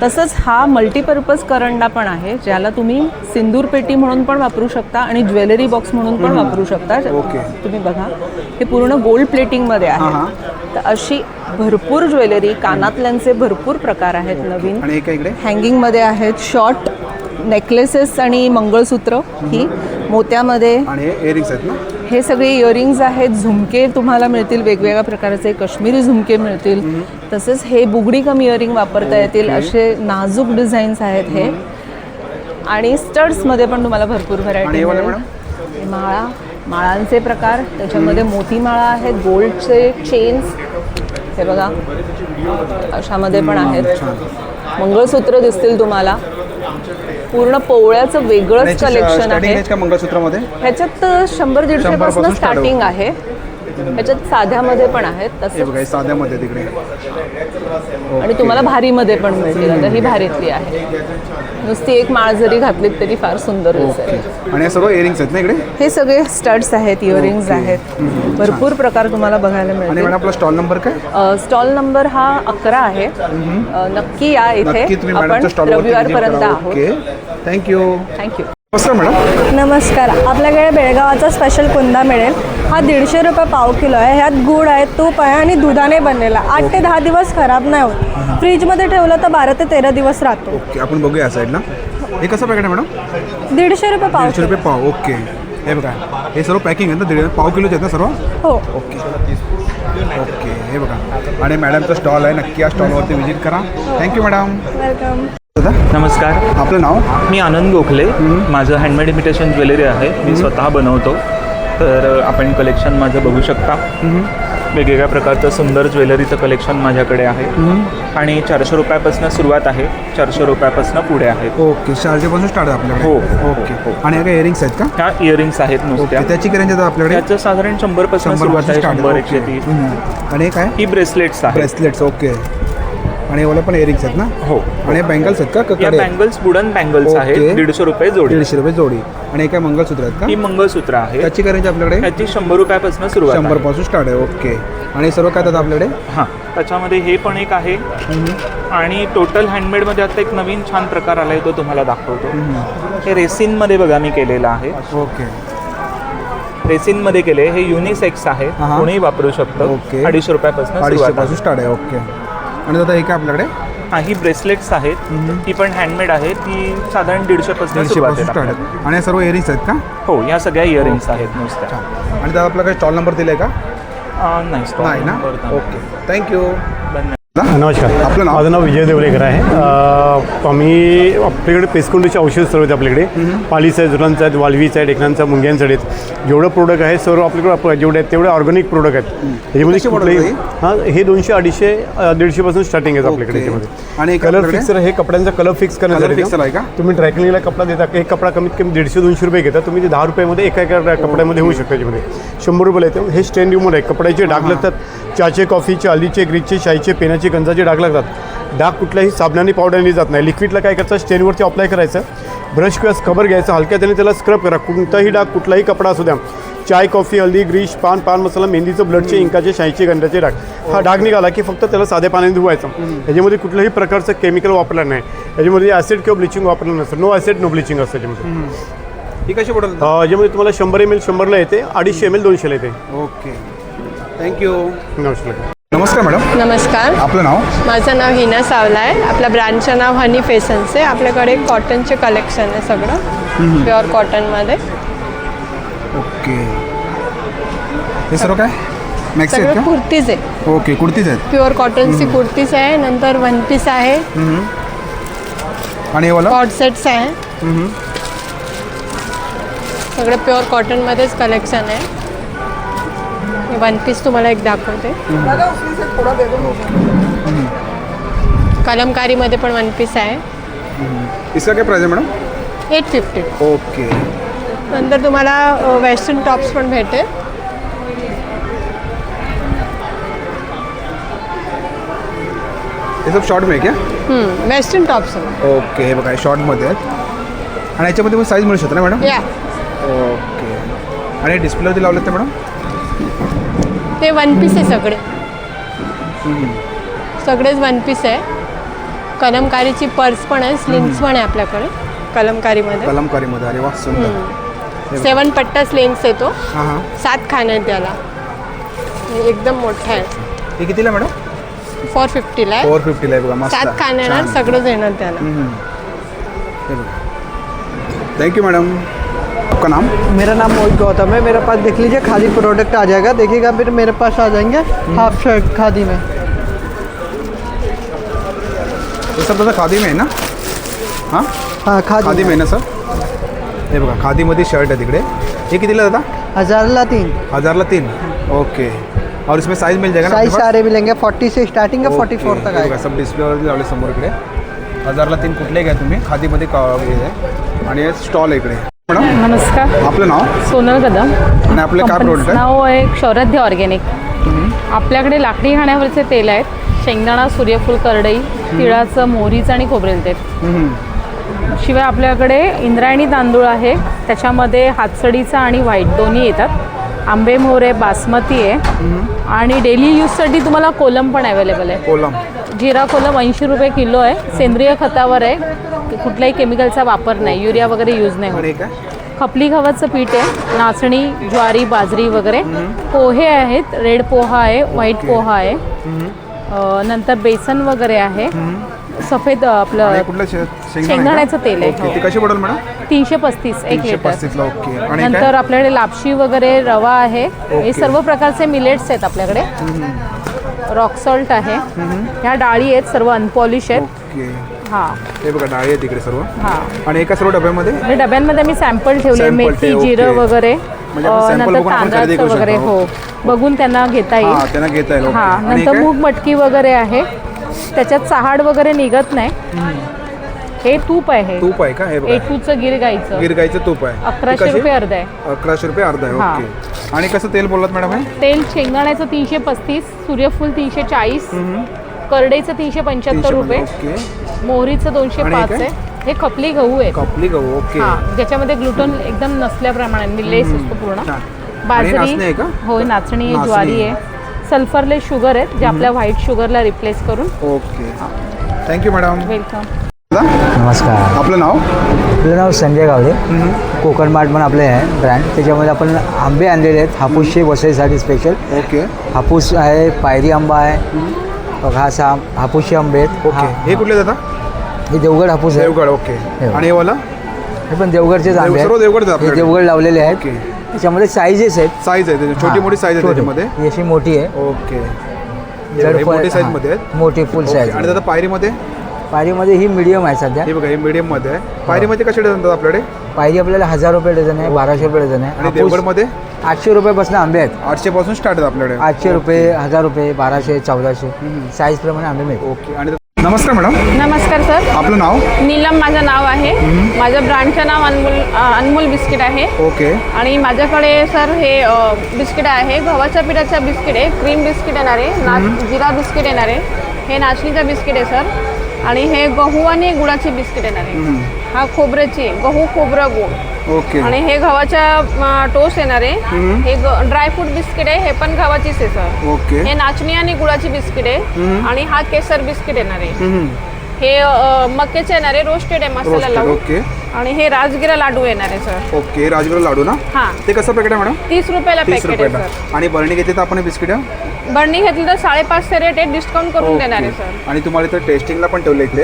तसंच हा मल्टीपर्पज करंडा पण आहे, ज्याला तुम्ही सिंदूर पेटी म्हणून पण वापरू शकता आणि ज्वेलरी बॉक्स म्हणून पण वापरू शकता. तुम्ही बघा, हे पूर्ण गोल्ड प्लेटिंगमध्ये आहे. तर अशी भरपूर ज्वेलरी, कानातल्यांचे भरपूर प्रकार आहेत नवीन. हँगिंगमध्ये आहेत. शॉर्ट नेकलेसेस आणि मंगळसूत्र ही मोत्यामध्ये. आणि हे इयरिंग्स आहेत ना? हे सगळे इयरिंग्ज आहेत. झुमके तुम्हाला मिळतील, वेगवेगळ्या प्रकारचे काश्मीरी झुमके मिळतील. तसेच हे बुगडी कम इयरिंग वापरता येतील असे नाजूक डिझाईन्स आहेत हे. आणि स्टड्समध्ये पण तुम्हाला भरपूर व्हरायटी मिळेल. माळांचे प्रकार, त्याच्यामध्ये मोती माळा आहेत, गोल्डचे चेन्स, हे बघा अशामध्ये पण आहेत. मंगळसूत्र दिसतील तुम्हाला. पूर्ण पोवळ्याचं वेगळंच कलेक्शन आहे मंगळसूत्रामध्ये. ह्याच्यात 100-150 पासून स्टार्टिंग आहे. ह्याच्यात साध्यामध्ये पण आहेत तसे साध्यामध्ये तिकडे. आणि तुम्हाला भारीमध्ये पण मिळतील. आता ही भारीतली आहे. नुसती एक माळ जरी घातलीत तरी फार सुंदर दिसेल. आणि हे सर्व इयरिंग्स आहेत ना इकडे? हे सगळे स्टड्स आहेत, इयरिंग्स आहेत. भरपूर प्रकार तुम्हाला बघायला आणि मिळतील. मॅडम आपला स्टॉल नंबर काय? स्टॉल नंबर हा 11 आहे. नक्की या इथे. आपण रविवारपर्यंत आहोत. थँक्यू. नमस्कार मॅडम. नमस्कार. आपल्याकडे बेळगावाचा स्पेशल कुंदा मिळेल. हा 150 रुपये पाव किलो आहे. ह्यात गूळ आहे, तूप आहे आणि दुधाने बनलेला. 8 ते 10 दिवस खराब नाही होत. फ्रीजमध्ये ठेवलं तर 12 ते 13 दिवस राहतो. ओके, आपण बघूया या साईडला. हे कसं पॅकेट आहे मॅडम? 150 रुपये पाव. 150 रुपये पाव. ओके. हे बघा, हे सर्व पॅकिंग आहे ना? पाव किलोचे आहेत ना सर्व? हो. Okay okay. हे बघा, आणि मॅडमचा स्टॉल आहे. नक्की या स्टॉलवरती व्हिजिट करा. Thank you madam. वेलकम. नमस्कार. आपलं नाव? मी आनंद गोखले. माझं हँडमेड इमिटेशन ज्वेलरी आहे. मी स्वतः बनवतो. तर आपण कलेक्शन माझं बघू शकता. वेगवेगळ्या प्रकारचं सुंदर ज्वेलरीचं कलेक्शन माझ्याकडे आहे. आणि 400 रुपयापासून सुरुवात आहे. 400 रुपयापासून पुढे आहे. ओके, 400 स्टार्ट आहे आपल्याकडे? हो. ओके. आणि ह्या इयरिंग्स आहेत का? ह्या इयरिंग्स आहेत नुसत्या. त्याची रेंज आहे आपल्याकडे? त्याचं साधारण 100 सुरुवात आहे. 100-130. आणि काय? ही ब्रेसलेट्स आहेत. ब्रेसलेट्स. ओके. आणि वाला पण इयरिंग्स आहेत ना? हो. आणि बँगल्स आहेत का? या बँगल्स वुडन बँगल्स आहेत. 150 रुपये जोडी. 150 रुपये जोडी. आणि काय मंगळसूत्र आहेत का? ही मंगळसूत्र आहे. त्याची काय रेंज आपल्याकडे? त्याची 100 रुपयापासून सुरुवात आहे. 100 पासून स्टार्ट आहे. ओके. आणि सर्व काय आपल्याकडे? हां, त्याच्यामध्ये हे पण एक आहे. आणि टोटल हँडमेडमध्ये आता एक नवीन छान प्रकार आला आहे, तो तुम्हाला दाखवतो. हे रेसिनमध्ये बघा मी केलेलं आहे. ओके. रेसिनमध्ये केले. हे युनिसेक्स आहे, कोणीही वापरू शकतो. ओके. 250 रुपयापासून 250 पासून स्टार्ट आहे. ओके. आणि दादा हे काय आपल्याकडे? हां, ही ब्रेसलेट्स आहेत. ही पण हँडमेड आहे. ती साधारण 150 पासून सुरुवात आहे. आणि या सर्व इयरिंग्स आहेत का? हो, या सगळ्या इयरिंग्स आहेत नुसत्या. आणि दादा आपला काही स्टॉल नंबर दिलाय का? नाही ना? ओके. थँक्यू. धन्यवाद. नमस्कार. आपलं नाव? माझं नाव विजय देवलेकर आहे. आम्ही आपल्याकडे पेस्कुंडीचे औषध सर्व आहेत. आपल्याकडे पालीस आहे, जुलांचा आहेत, वालवीचा आहे, डेकनांचा, मुंग्यांसाठी आहेत. जेवढं प्रोडक्ट आहे सर्व आपल्याकडे जेवढे आहेत तेवढे ऑर्गॅनिक प्रोडक्ट आहेत. त्याच्यामध्ये कुठलंही हे 200, 250, 150 पासून स्टार्टिंग आहेत आपल्याकडे. त्याच्यामध्ये आणि कलर फिक्सर, हे कपड्यांचा कलर फिक्स करण्यासाठी का? तुम्ही ड्रायक्लिनिंगला कपडा देता, हे कपडा कमीत कमी 150-200 रुपये घेता. तुम्ही ते 10 रुपयामध्ये एका कपड्यामध्ये होऊ शकता. त्याच्यामध्ये 100 रुपये येते. हे स्टेन रिमूव्हर आहे. कपड्याचे डाग लागतात, चहाचे, कॉफीचे, हल्दीचे, ग्रीजचे, शाईचे, पेनाचे, गंजाचे डाग लागतात. डाग कुठल्याही साबणाने पावडरने जात नाही. लिक्विडला काय करायचं, स्टेनवरती अप्लाय करायचं. ब्रश किंवा स्क्रबर घ्यायचं, हलक्या त्याने त्याला स्क्रब करा. कोणताही डाग, कुठलाही कपडा असू द्या, चाय, कॉफी, हल्दी, ग्रीज, पान मसाला, मेहंदीचं, ब्लडचे, इंकाचे, शाईचे, गंधाचे डाग. हा डाग निघाला की फक्त त्याला साध्या पाण्याने धुवायचं. याच्यामध्ये कुठल्याही प्रकारचं केमिकल वापरलं नाही. याच्यामध्ये ॲसिड किंवा ब्लिचिंग वापरलं नसतं. नो ॲसिड नो ब्लिचिंग असतं याच्यामध्ये. ही कशी पडेल? याच्यामध्ये तुम्हाला 100 ml 100ला येते, 250 ml 200ला येते. ओके. थँक्यू. नमस्कार. नमस्कार मॅडम. नमस्कार. आपलं नाव? माझं नाव हिना सावला आहे. आपल्या ब्रँडचं नाव हनी फेशन्स आहे. आपल्याकडे कॉटनचे कलेक्शन आहे सगळं, प्युअर कॉटनमध्ये. ओके. हे सर्व काय? मॅक्सी आहेत सगळं का? कुर्तीज आहे. ओके, कुर्तीज आहेत. प्युअर कॉटनची कुर्तीज आहे. नंतर वन पीस आहे. आणि हे वाला? कॉट सेट्स आहे. सगळं प्युअर कॉटनमध्येच कलेक्शन आहे. वन पीस तुम्हाला एक दाखवते. कलमकारीमध्ये पण वन पीस आहे. इसका काय प्राइस आहे मॅडम? 850. ओके. नंतर तुम्हाला वेस्टर्न टॉप्स पण भेटेल. हे सब शॉर्ट में क्या? Western tops. ओके. हे बघा शॉर्टमध्ये आहेत. आणि याच्यामध्ये पण साईज मिळू शकते ना मॅडम? या. ओके. आणि डिस्प्लेवरती लावलेत ते मॅडम? ते वन पीस आहे सगळे. सगळेच वन पीस आहे. कलमकारीची पर्स पण आहे, स्लिंग्स पण आहे आपल्याकडे कलमकारीमध्ये. अरे वा, सुंदर. 7 पट्टा स्लिंग्स येतो. 7 खाने आहेत त्याला. एकदम मोठा आहे. हे कितीला मॅडम? 450ला आहे. 450ला आहे बघा. मस्त. 7 खाने येणार, सगळंच येणार त्याला. Thank you madam. आपका नाम? मेरा नाम मोहित गौतम है। मेरे पास देख लीजिए खादी प्रोडक्ट आ जाएगा, देखिएगा फिर मेरे पास आ जाएंगे हाफ शर्ट खादी में। ये सब दादा खादी में आहे ना? हां हाँ खादी में आहे ना सर? हे बघा खादीमध्ये शर्ट आहे तिकडे. हे कितीला दादा? 1000ला 3. 1000ला 3. ओके. और इसमें साइज मिल जाएगा ना? साइज सारे मिलेंगे 40 से स्टार्टिंग है 44 तक आएगा. सब डिस्प्लेवर लावले समोर इकडे. 1000ला 3 कुठले घ्या तुम्ही. खादीमध्ये हे आहे आणि स्टॉल आहे इकडे. मॅडम नमस्कार. आपलं नाव? सोनल कदम. आणि आपलं काय प्रोडक्ट आहे? नाव आहे क्षौराध्य ऑर्गॅनिक. आपल्याकडे लाकडी घाण्यावरचे तेल आहेत, शेंगदाणा, सूर्यफूल, करडई, तिळाचं, मोहरीचं आणि खोबरेल तेल. शिवाय आपल्याकडे इंद्रायणी तांदूळ आहे, त्याच्यामध्ये हातसडीचा आणि व्हाईट दोन्ही येतात. आंबे मोहरे बासमती आहे आणि डेली यूजसाठी तुम्हाला कोलम पण अवेलेबल आहे. कोलम जिरा कोलम 80 रुपये किलो आहे. सेंद्रिय खतावर आहे, कुठल्याही केमिकलचा वापर नाही, युरिया वगैरे यूज नाही होत. खपली गव्हाचं पीठ आहे, नाचणी, ज्वारी, बाजरी वगैरे. पोहे आहेत, रेड पोहा आहे, व्हाईट पोहा आहे, नंतर बेसन वगैरे आहे. सफेद आपलं शेंगदाण्याचं तेल आहे. ते कसे पडेल मॅडम? 335 1 लिटर. 335 ओके. आणि नंतर आपल्याकडे लापशी वगैरे, रवा आहे. हे सर्व प्रकारचे मिलेट्स आहेत आपल्याकडे. रॉक सॉल्ट आहे. ह्या डाळी आहेत, सर्व अनपॉलिश आहेत. हां हे बघा डाळी आहे तिकडे सर्व. हां आणि एका सर्व डब्यामध्ये? हे डब्यांमध्ये मी सॅम्पल ठेवले, मेथी, जिरं वगैरे, नंतर तांदळाचं वगैरे. हो, बघून त्यांना घेता येईल. त्यांना घेता येईल. हां, नंतर मूग मटकी वगैरे आहे, त्याच्यात चहाड वगैरे निघत नाही. हे तूप आहे. तूप आहे का? हे बघा A2चं गिरगाईचं तूप आहे. 1100 रुपये अर्धा आहे. 1100 रुपये अर्धा आहे. ओके. आणि कसं तेल बोललात मॅडम? हे तेल शेंगदाण्याचं 335, सूर्यफूल 340, करडईचं 375 रुपये, मोहरीचं 205 आहे. हे खपली गहू आहे. खपली गहू ओके. हां, ज्याच्यामध्ये ग्लुटन एकदम नसल्याप्रमाणे लेस असतो पूर्ण. बाजरी हो, नाचणी, ज्वारी आहे. सल्फरलेस शुगर आहेत, जे आपल्या व्हाईट शुगरला रिप्लेस करून. ओके. Thank you madam. वेलकम. नमस्कार. आपलं नाव? आपलं नाव संजय गावडे. कोकण मार्ट पण आपले आहे ब्रँड. त्याच्यामध्ये आपण आंबे आणलेले आहेत हापूसचे वसईसाठी स्पेशल. ओके. हापूस आहे, पायरी आंबा आहे, बघा असा हापूसचे आंबे आहेत. ओके. हे कुठले दादा? हे देवगड हापूस आहे. देवगड ओके. आणि हे वाला? हे पण देवगडचेच आंबे सर्व देवगड आहेत. देवगड लावलेले आहेत. त्याच्यामध्ये साईजेस आहेत. साईज आहे, छोटी मोठी साईज आहे त्याच्यामध्ये. ही अशी मोठी आहे. ओके. मोठी साईज मध्ये आहेत. मोठी फुल साईज. आणि दादा पायरीमध्ये? पायरीमध्ये ही मीडियम आहे सध्या. हे बघा, ही मीडियम मध्ये आहे. पायरीमध्ये कसे डझन दादा आपल्याकडे? पायरी आपल्याला 1000 रुपये डझन आहे, 1200 रुपये डझन आहे. आणि देवगडमध्ये 800 रुपयापासून आंबे आहेत. 800 पासून स्टार्ट आहेत आपल्याकडे. 800 रुपये, 1000 रुपये, 1200, 1400 साईज प्रमाणे आंबे मिळतात. ओके. आणि नमस्कार मॅडम. नमस्कार सर. आपलं नाव? नीलम माझं नाव आहे. माझ्या ब्रँडचं नाव अनमोल बिस्किट आहे. ओके. आणि माझ्याकडे सर हे बिस्किट आहे, गव्हाच्या पिठाचं बिस्किट आहे, क्रीम बिस्किट येणार आहे, जिरा बिस्किट येणार आहे, हे नाचणीचं बिस्किट आहे सर. आणि हे गहू आणि गुळाची बिस्किट येणार आहे. हा खोबऱ्याची आहे, गहू, खोबरं, गुळ. ओके. आणि हे गव्हाच्या टोस्ट येणार आहे. हे ड्रायफ्रूट बिस्किट आहे, हे पण गव्हाचीच आहे सर. ओके. हे नाचणी आणि गुळाची बिस्किट आहे. आणि हा केसर बिस्किट येणार आहे. हे मक्याचे येणार आहे, रोस्टेड आहे मसाला लावून. ओके. आणि हे राजगिरा लाडू येणार आहे सर. ओके. राजगिरा लाडू ना? हां. ते कसं पॅकेट आहे मॅडम? 30 रुपयाला पॅकेट आहे सर. आणि बरणी घेतली तर आपण बिस्किट? बरणी घेतली तर 550 रेट आहे, डिस्काउंट करून देणार आहे सर. आणि तुम्हाला इथं टेस्टिंगला पण ठेवलं इकडे,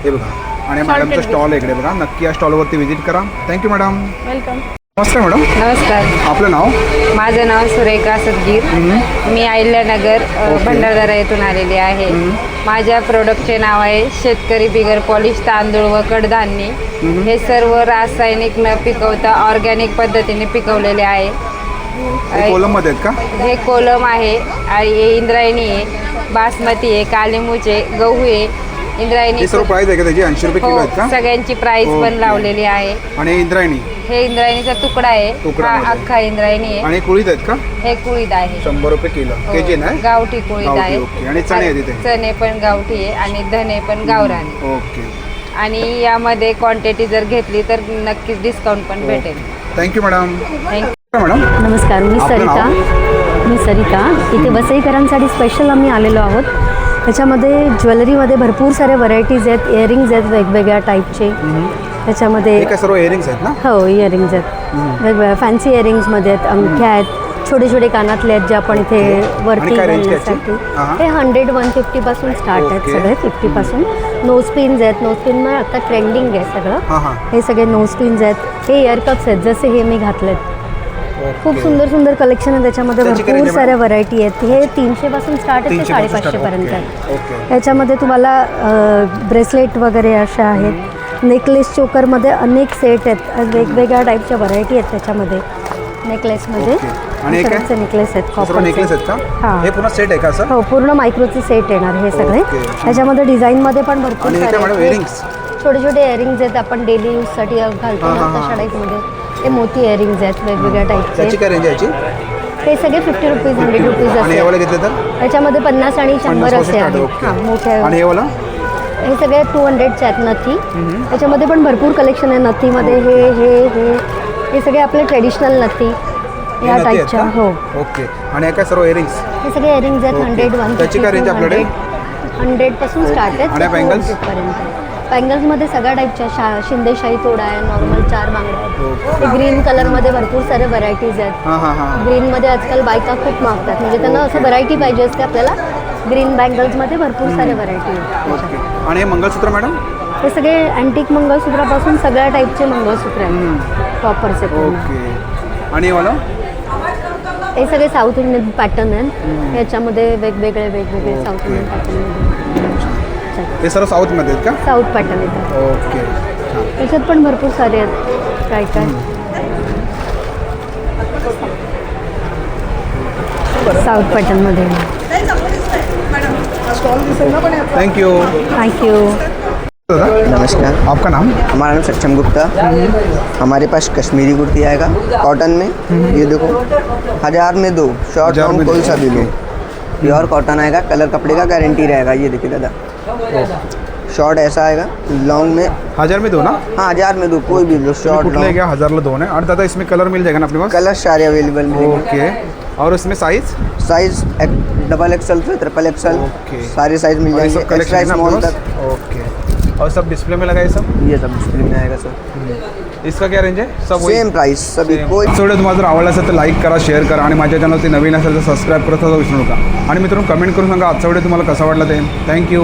हे बघा. आणि मॅडमचं स्टॉल आहे इकडे बघा, नक्की या स्टॉलवरती व्हिजिट करा. Thank you madam. वेलकम. नमस्कार मॅडम. नमस्कार. आपलं नाव? माझं नाव सुरेखा सदगीर. मी अहिल्यानगर भंडारदरा येथून आलेली आहे. माझ्या प्रोडक्टचे नाव आहे शेतकरी बिगर पॉलिश तांदूळ व कडधान्य. हे सर्व रासायनिक न पिकवता ऑर्गॅनिक पद्धतीने पिकवलेले आहे. कोलममध्ये आहेत का? हे कोलम आहे, हे इंद्रायणी आहे, बासमती आहे, कालीमुचे, गहू आहे, इंद्रायणी. सर्व प्राइस आहे का त्याची? 80 रुपये किलो आहेत का? सगळ्यांची प्राइस पण लावलेली आहे. आणि इंद्रायणी? हे इंद्रायणीचा तुकडा आहे, हा अख्खा इंद्रायणी आहे. आणि कुळीत आहेत का? हे कुळीत आहे, 100 रुपये किलो. केजी ना? गावठी कुळीत आहे. आणि चणे आहेत इथे? चणे पण गावठी आहे आणि धने पण गावरानी. ओके. आणि यामध्ये क्वांटिटी जर घेतली तर नक्कीच डिस्काउंट पण भेटेल. Thank you madam. Thank you madam. नमस्कार. मी सरिता. इथे वसईकरांसाठी स्पेशल आम्ही आलेलो आहोत. त्याच्यामध्ये ज्वेलरीमध्ये भरपूर सारे व्हरायटीज आहेत, इयरिंग्ज आहेत वेगवेगळ्या टाईपचे. त्याच्यामध्ये सर्व इयरिंग्स आहेत ना? हो, इयरिंग्ज आहेत वेगवेगळ्या फॅन्सी इयरिंग्समध्ये आहेत, अंगठ्या आहेत, छोटे छोटे कानातले आहेत जे आपण इथे वरती घालण्यासाठी हे 100-150 पासून स्टार्ट आहेत सगळे 50 पासून. नोज पिन्स आहेत, नोज पिन मग आता ट्रेंडिंग आहे सगळं. हे सगळे नोज पिन्स आहेत. हे इयर कप्स आहेत जसे हे मी घातलेत. खूप सुंदर सुंदर कलेक्शन आहे त्याच्यामध्ये. भरपूर साऱ्या व्हरायटी आहेत. हे 300 पासून स्टार्ट आहे ते 550 पर्यंत आहे. याच्यामध्ये तुम्हाला ब्रेसलेट वगैरे अशा आहेत. नेकलेस चोकरमध्ये अनेक सेट आहेत. वेगवेगळ्या टाईपच्या व्हरायटी आहेत त्याच्यामध्ये नेकलेसमध्ये. नेकलेस आहेत कॉपर. हां हे पूर्ण सेट आहे का सर? हो पूर्ण मायक्रोचे सेट येणार हे सगळे. त्याच्यामध्ये डिझाईनमध्ये पण भरपूर सारे छोटे छोटे इयरिंग्स आहेत. आपण डेली यूजसाठी घालतो ना तशा टाईपमध्ये हे मोठी इयरिंग्स आहेत वेगवेगळ्या टाईपचे. काय रेंज याची? हे सगळे 50 रुपीज 100 रुपीज असते. त्याच्यामध्ये 50 आणि 100 असे आहेत. हां मोठे. हे सगळे 200चे आहेत नथी. त्याच्यामध्ये पण भरपूर कलेक्शन आहे नथीमध्ये. हे हे हे हे सगळे आपले ट्रेडिशनल नथी या टाईपच्या. हो ओके. आणि काय सर्व इयरिंग्स? हे सगळे इयरिंग्स आहेत 100-150. त्याची काय रेंज आपल्याकडे? 100 पासून स्टार्ट आहेत. आणि बँगल्स? बँगल्समध्ये सगळ्या टाईपच्या शिंदेशाही तोडा आहे, नॉर्मल 4 बांगड्या आहेत. ग्रीन कलरमध्ये भरपूर सारे व्हरायटीज आहेत. ग्रीनमध्ये आजकाल बायका खूप मागतात म्हणजे त्यांना असं व्हरायटी पाहिजे असते आपल्याला. ग्रीन बँगल्समध्ये भरपूर सारे व्हरायटी आहेत. आणि हे मंगळसूत्र मॅडम? हे सगळे अँटिक मंगळसूत्रापासून सगळ्या टाईपचे मंगळसूत्र आहेत प्रॉपरचे. ओके. आणि हे सगळे साऊथ इंडियन पॅटर्न आहेत. याच्यामध्ये वेगवेगळे साऊथ इंडियन पॅटर्न. हे सर्व साऊथमध्ये आहेत का? साऊथ पॅटर्न येतात. ओके. त्याच्यात पण भरपूर सारे आहेत काय काय. साऊथ पॅटर्नमध्ये. थँक्यू. नमस्कार. आपका नाम? हमारा नाम सक्षम गुप्ता. हमारे पास कश्मीरी कुर्ती आएगा कॉटन में. ये देखो 1000 में 2 शॉर्ट लॉन्ग कोई सा भी लो. प्योर कॉटन आएगा. कलर कपड़े का गारंटी रहेगा. ये देखिए दादा शॉर्ट ऐसा आएगा. लॉन्ग में 1000 में 2 ना? हाँ 1000 में 2 कोई भी लो. शॉर्ट लॉन्ग 1000 ला 2 है. और दादा इसमें कलर मिल जाएगा ना अपने पास? कलर सारे अवेलेबल मिलेंगे. ओके. और इसमें साइज डबल एक्सएल से ट्रिपल एक्सएल सारे साइज मिल जाएंगे. एक्स्ट्रा स्मॉल तक. ओके. और सब डिस्प्ले में लगाए सब? ये सब डिस्प्ले में आएगा सर. इसका क्या रेंज है? सब सेम प्राइस सभी. कोई व्हिडिओ तुम्हाला जर आवडला असेल तर लाईक करा, शेअर करा आणि माझ्या चॅनलवरती नवीन असेल तर सबस्क्राईब करत विसरू नका. आणि मित्रांनो कमेंट करून सांगा आजचा व्हिडिओ तुम्हाला कसा वाटला ते. थँक्यू.